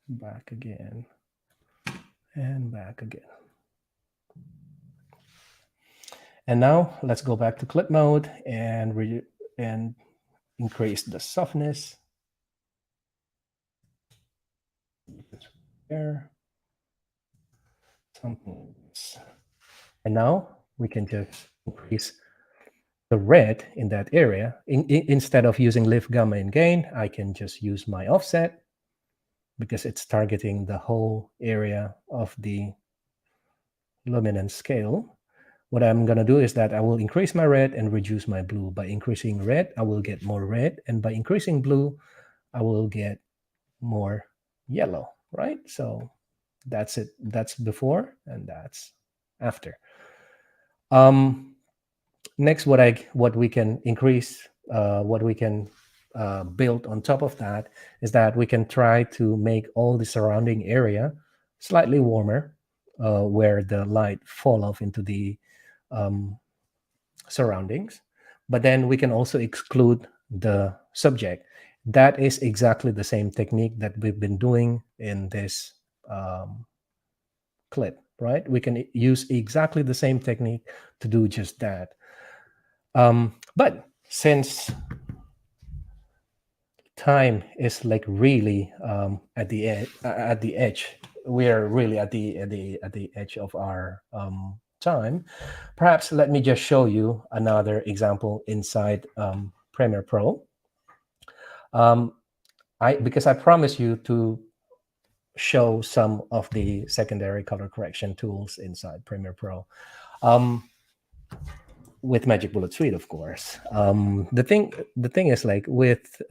Back again. And back again. And now let's go back to clip mode and increase the softness. There. Something. And now we can just increase the red in that area. Instead of using lift, gamma, and gain, I can just use my offset because it's targeting the whole area of the luminance scale. What I'm going to do is that I will increase my red and reduce my blue. By increasing red, I will get more red. And by increasing blue, I will get more yellow, right? So that's it. That's before and that's after. Next, what we can increase, what we can build on top of that is that we can try to make all the surrounding area slightly warmer, where the light fall off into the surroundings. But then we can also exclude the subject. That is exactly the same technique that we've been doing in this clip, right? We can use exactly the same technique to do just that. But since time is like really at the edge, we are really at the edge of our time. Perhaps let me just show you another example inside Premiere Pro. Because I promise you to show some of the secondary color correction tools inside Premiere Pro. With Magic Bullet Suite, of course. The thing is like with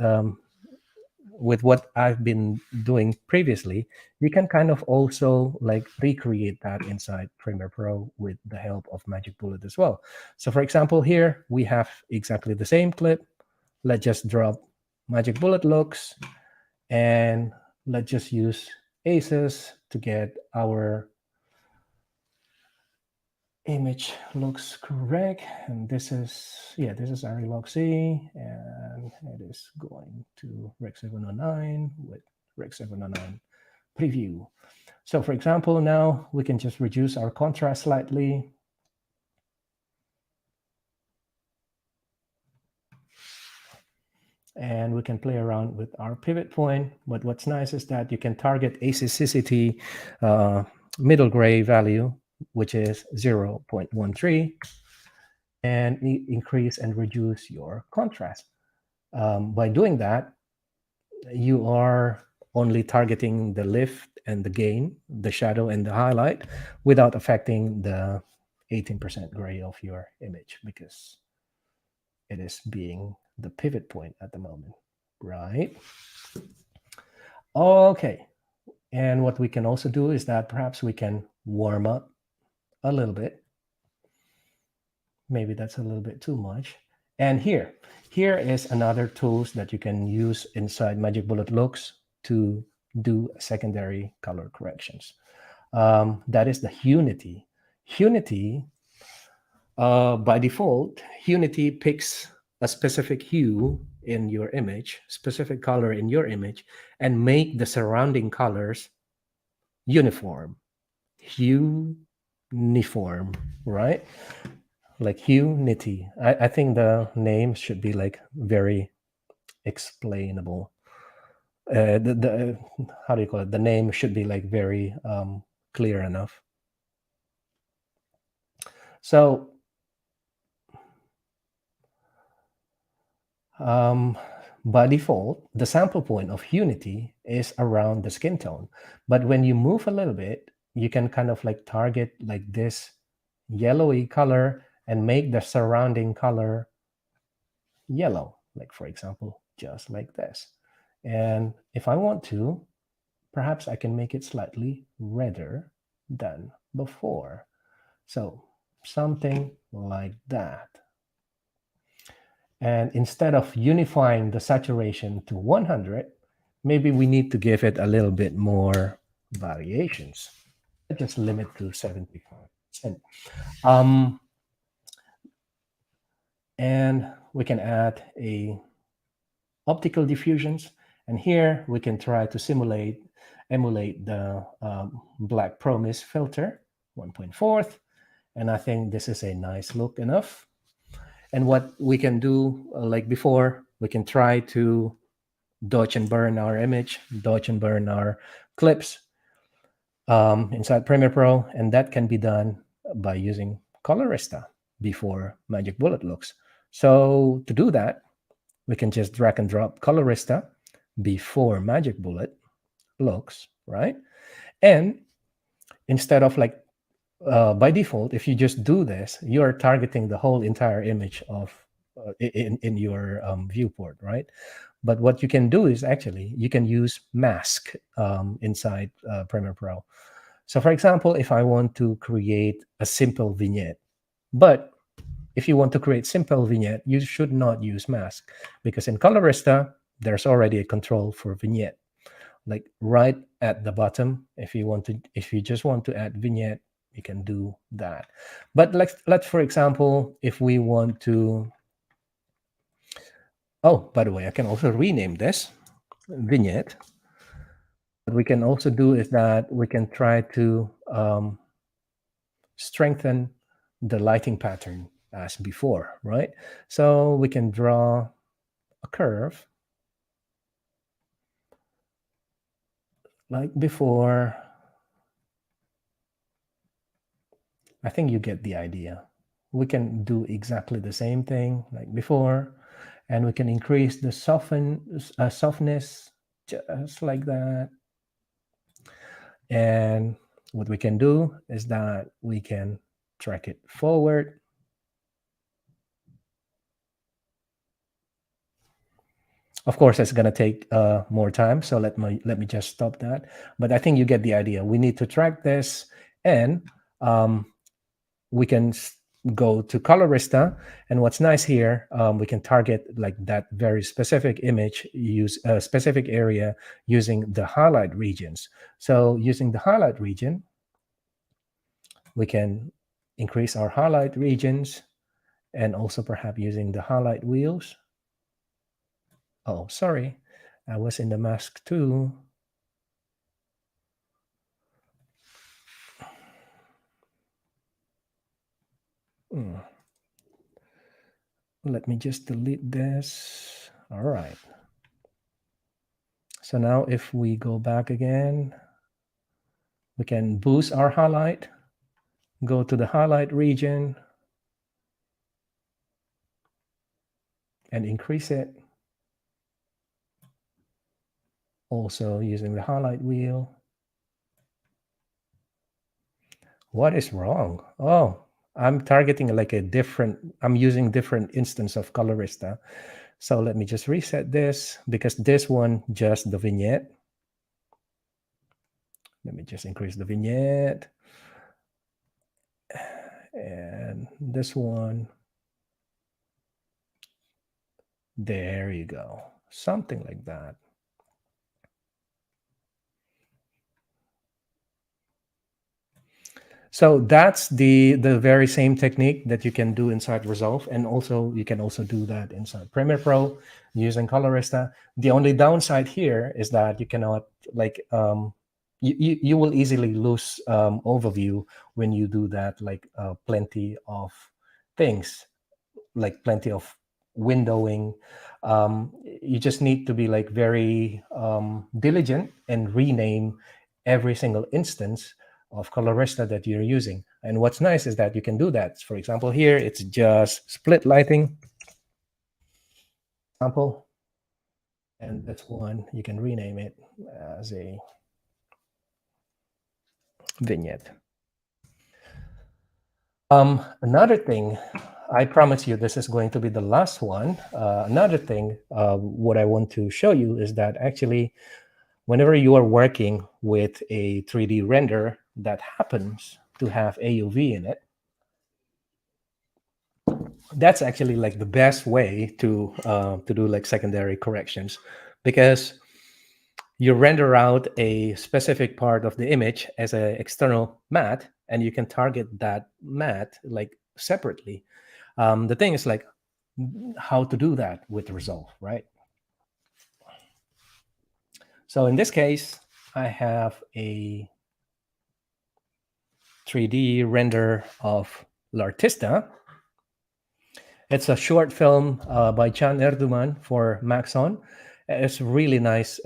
what I've been doing previously, you can kind of also like recreate that inside Premiere Pro with the help of Magic Bullet as well. So for example, here we have exactly the same clip. Let's just drop Magic Bullet looks, and let's just use aces to get our image looks correct. And this is Ari Loxy, and it is going to Rec 709 with Rec 709 preview. So for example, now we can just reduce our contrast slightly. and we can play around with our pivot point. But what's nice is that you can target acidicity middle gray value, which is 0.13, and increase and reduce your contrast. By doing that, you are only targeting the lift and the gain, the shadow and the highlight, without affecting the 18% gray of your image, because it is being the pivot point at the moment, right? Okay. And what we can also do is that perhaps we can warm up a little bit. Maybe that's a little bit too much. And here is another tools that you can use inside Magic Bullet Looks to do secondary color corrections. That is the Unity. Unity, by default, Unity picks a specific hue in your image, specific color in your image, and make the surrounding colors uniform. Uniform, right? Like Unity. I think the name should be like very explainable. The how do you call it? The name should be like very clear enough. So by default, the sample point of Unity is around the skin tone. But when you move a little bit, you can kind of like target like this yellowy color and make the surrounding color yellow, like for example, just like this. And if I want to, perhaps I can make it slightly redder than before. So something like that. And instead of unifying the saturation to 100, maybe we need to give it a little bit more variations. I just limit to 75%. And we can add a optical diffusions. And here we can try to emulate the Black Promise filter, 1.4. And I think this is a nice look enough. And what we can do, like before, we can try to dodge and burn our image, dodge and burn our clips inside Premiere Pro. And that can be done by using Colorista before Magic Bullet Looks. So to do that, we can just drag and drop Colorista before Magic Bullet Looks, right? And instead of like, by default, if you just do this, you're targeting the whole entire image of in your viewport, right? But what you can do is actually you can use mask inside Premiere Pro. So for example, if I want to create a simple vignette, but if you want to create simple vignette, you should not use mask, because in Colorista, there's already a control for vignette. Like right at the bottom, if you just want to add vignette, you can do that. But let's for example, if we want to, oh, by the way, I can also rename this vignette. What we can also do is that we can try to strengthen the lighting pattern as before, right? So we can draw a curve like before. I think you get the idea. We can do exactly the same thing like before, and we can increase the softness just like that. And what we can do is that we can track it forward. Of course, it's going to take more time, so let me just stop that. But I think you get the idea. We need to track this, and we can go to Colorista. And what's nice here, we can target like that very specific image, use a specific area using the highlight regions. So using the highlight region, we can increase our highlight regions, and also perhaps using the highlight wheels. Oh, sorry, I was in the mask too. Let me just delete this. All right. So now if we go back again, we can boost our highlight, go to the highlight region, and increase it. Also using the highlight wheel. What is wrong? Oh, I'm targeting like I'm using different instance of Colorista. So let me just reset this because this one just the vignette. Let me just increase the vignette. And this one. There you go. Something like that. So that's the very same technique that you can do inside Resolve, and also you can also do that inside Premiere Pro using Colorista. The only downside here is that you cannot you will easily lose overview when you do that, like plenty of things, like plenty of windowing. You just need to be like very diligent and rename every single instance of Colorista that you're using. And what's nice is that you can do that. For example, here it's just split lighting example, and this one you can rename it as a vignette. Another thing, I promise you this is going to be the last one. Another thing, what I want to show you is that actually, whenever you are working with a 3D render that happens to have AUV in it, that's actually like the best way to do like secondary corrections, because you render out a specific part of the image as an external matte, and you can target that matte like separately. The thing is like how to do that with Resolve, right? So in this case, I have a 3D render of L'Artista. It's a short film by Can Erduman for Maxon. It's a really nice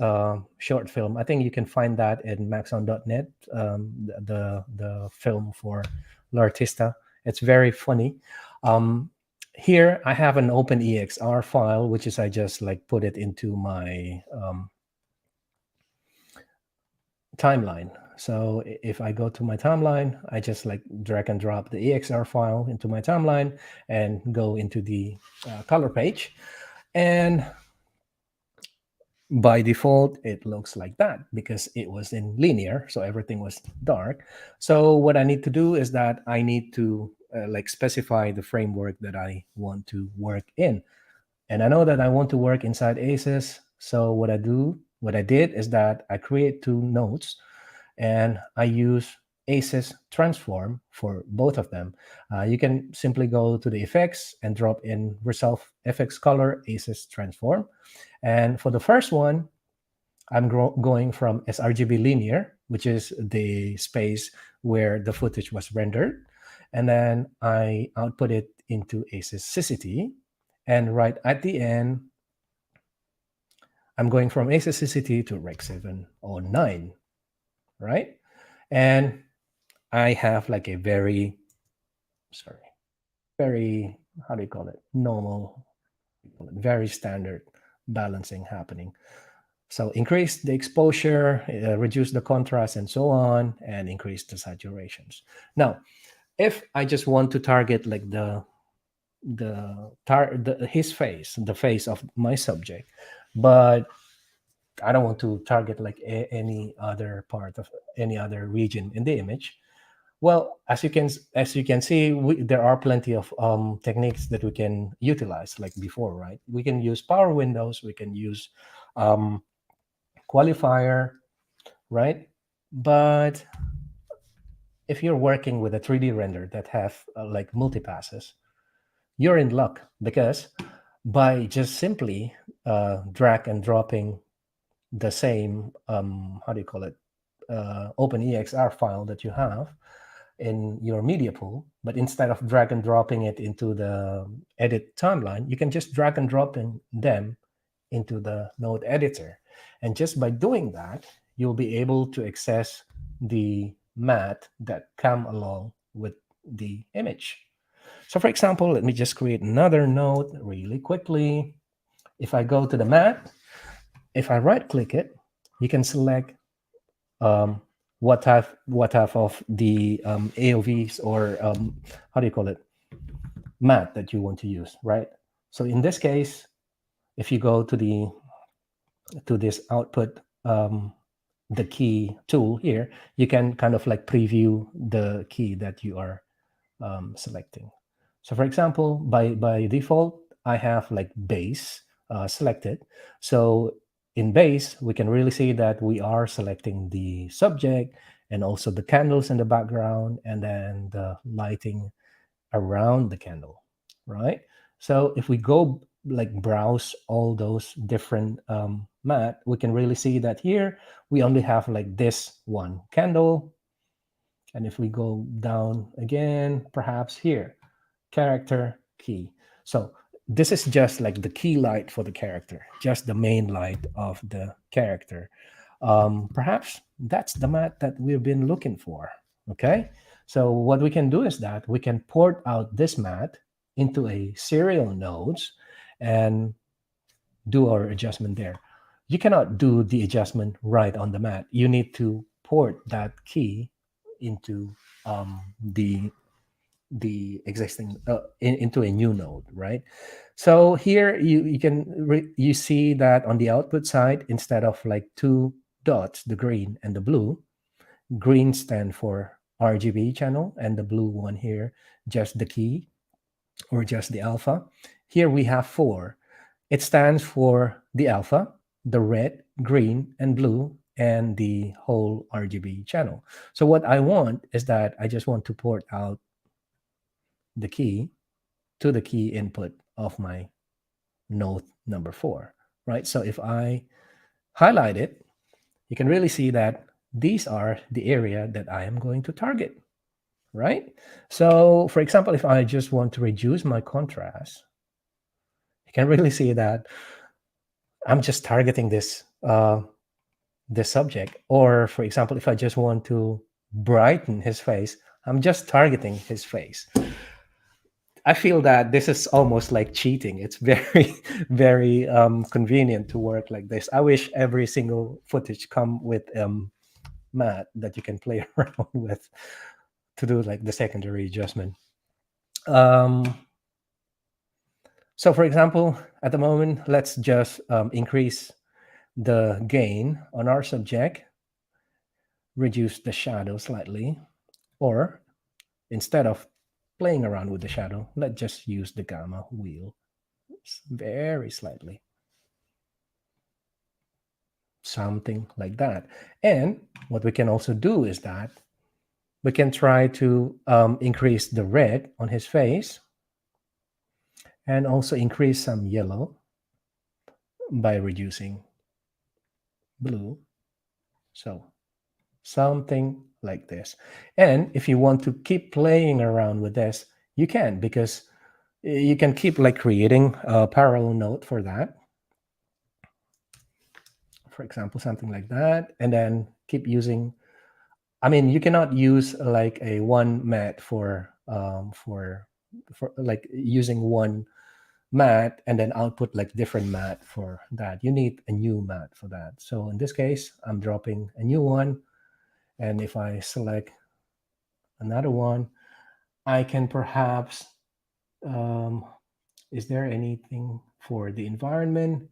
short film. I think you can find that in maxon.net, the film for L'Artista. It's very funny. Here I have an OpenEXR file, which is I just like put it into my timeline. So if I go to my timeline, I just like drag and drop the EXR file into my timeline and go into the color page. And by default, it looks like that because it was in linear, so everything was dark. So what I need to do is that I need to like specify the framework that I want to work in. And I know that I want to work inside ACES. So what I did is that I create two nodes, and I use ACES transform for both of them. You can simply go to the effects and drop in Resolve FX Color ACES transform. And for the first one, I'm going from sRGB linear, which is the space where the footage was rendered. And then I output it into ACESicity. And right at the end, I'm going from ACESicity to Rec 709, right? And I have like a very, how do you call it? Normal, very standard balancing happening. So increase the exposure, reduce the contrast, and so on, and increase the saturations. Now, if I just want to target like his face, the face of my subject, but I don't want to target like any other part of any other region in the image. Well, as you can see, there are plenty of techniques that we can utilize, like before, right? We can use power windows, we can use Qualifier, right? But if you're working with a 3D render that have like multipasses, you're in luck, because by just simply drag and dropping the same how do you call it, OpenEXR file that you have in your media pool, but instead of drag and dropping it into the edit timeline, you can just drag and drop in them into the node editor. And just by doing that, you'll be able to access the matte that come along with the image. So for example, let me just create another node really quickly. If I go to the matte, if I right click it, you can select what type of the AOVs or how do you call it, matte that you want to use, right? So in this case, if you go to this output, the key tool here, you can kind of like preview the key that you are selecting. So for example, by default, I have like base selected. So in base, we can really see that we are selecting the subject and also the candles in the background and then the lighting around the candle, right? So if we go like browse all those different matte, we can really see that here we only have like this one candle. And if we go down again, perhaps here, character key. So this is just like the key light for the character, just the main light of the character. Perhaps that's the matte that we've been looking for. Okay. So what we can do is that we can port out this matte into a serial nodes and do our adjustment there. You cannot do the adjustment right on the matte. You need to port that key into the existing into a new node, right? So here you can you see that on the output side, instead of like two dots, the green and the blue, green stand for RGB channel and the blue one here just the key or just the alpha. Here we have four. It stands for the alpha, the red, green, and blue, and the whole RGB channel. So what I want is that I just want to port out the key to the key input of my node number 4, right? So if I highlight it, you can really see that these are the area that I am going to target, right? So for example, if I just want to reduce my contrast, you can really see that I'm just targeting this subject. Or for example, if I just want to brighten his face, I'm just targeting his face. I feel that this is almost like cheating. It's very, very convenient to work like this. I wish every single footage come with matte that you can play around with to do like the secondary adjustment. So for example, at the moment, let's just increase the gain on our subject, reduce the shadow slightly, or instead of playing around with the shadow, let's just use the gamma wheel very slightly. Something like that. And what we can also do is that we can try to increase the red on his face and also increase some yellow by reducing blue. So something like this. And if you want to keep playing around with this, you can, because you can keep like creating a parallel node for that. For example, something like that, and then keep using. I mean, you cannot use like a one matte for like using one matte and then output like different matte for that. You need a new matte for that. So in this case, I'm dropping a new one, and if I select another one, I can perhaps. Is there anything for the environment?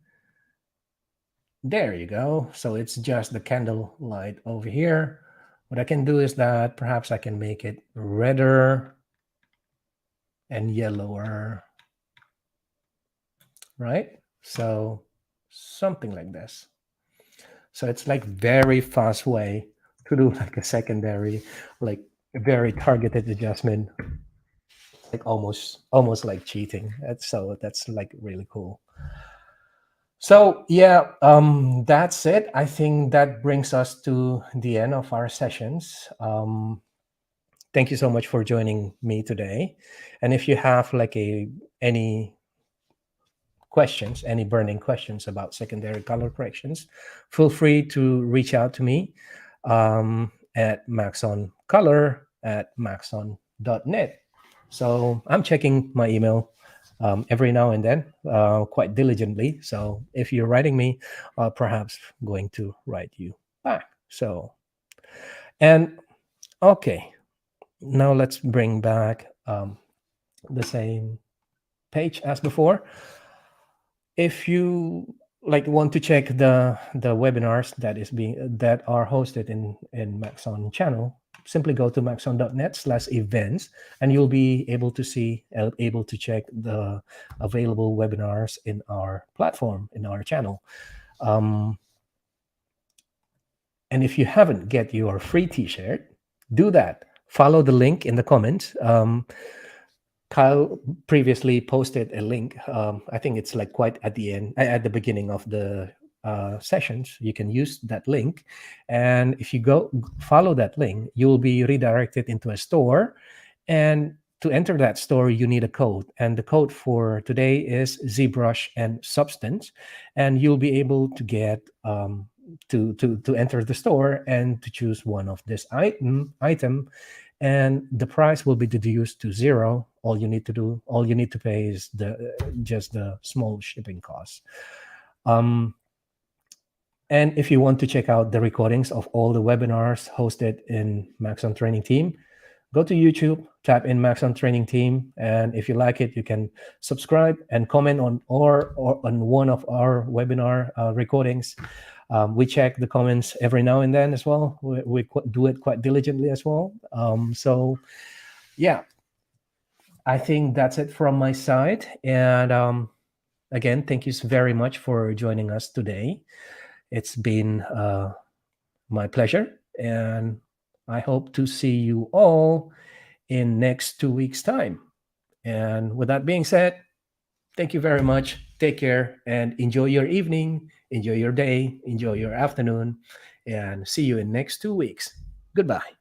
There you go. So it's just the candle light over here. What I can do is that perhaps I can make it redder and yellower, right? So something like this. So it's like very fast way to do like a secondary, like a very targeted adjustment, like almost like cheating. That's like really cool. So yeah, that's it. I think that brings us to the end of our sessions. Thank you so much for joining me today. And if you have like any questions, any burning questions about secondary color corrections, feel free to reach out to me at maxoncolor@maxon.net. So I'm checking my email every now and then, quite diligently. So if you're writing me, perhaps going to write you back. So, and okay, now let's bring back the same page as before. If you want to check the webinars that are hosted in Maxon channel, simply go to maxon.net/events, and you'll be able to check the available webinars in our platform, in our channel. And if you haven't get your free t-shirt, do that. Follow the link in the comments. Kyle previously posted a link. I think it's quite at the beginning of the sessions. You can use that link, and if you go follow that link, you will be redirected into a store. And to enter that store, you need a code, and the code for today is ZBrush and Substance, and you'll be able to get to enter the store and to choose one of this item, and the price will be deduced to zero. All you need to pay is just the small shipping costs. And if you want to check out the recordings of all the webinars hosted in Maxon Training Team, go to YouTube, type in Maxon Training Team, and if you like it, you can subscribe and comment on on one of our webinar recordings. We check the comments every now and then as well. We do it quite diligently as well. So yeah, I think that's it from my side. And again, thank you very much for joining us today. It's been my pleasure, and I hope to see you all in next 2 weeks' time. And with that being said, thank you very much. Take care and enjoy your evening, enjoy your day, enjoy your afternoon, and see you in next 2 weeks. Goodbye.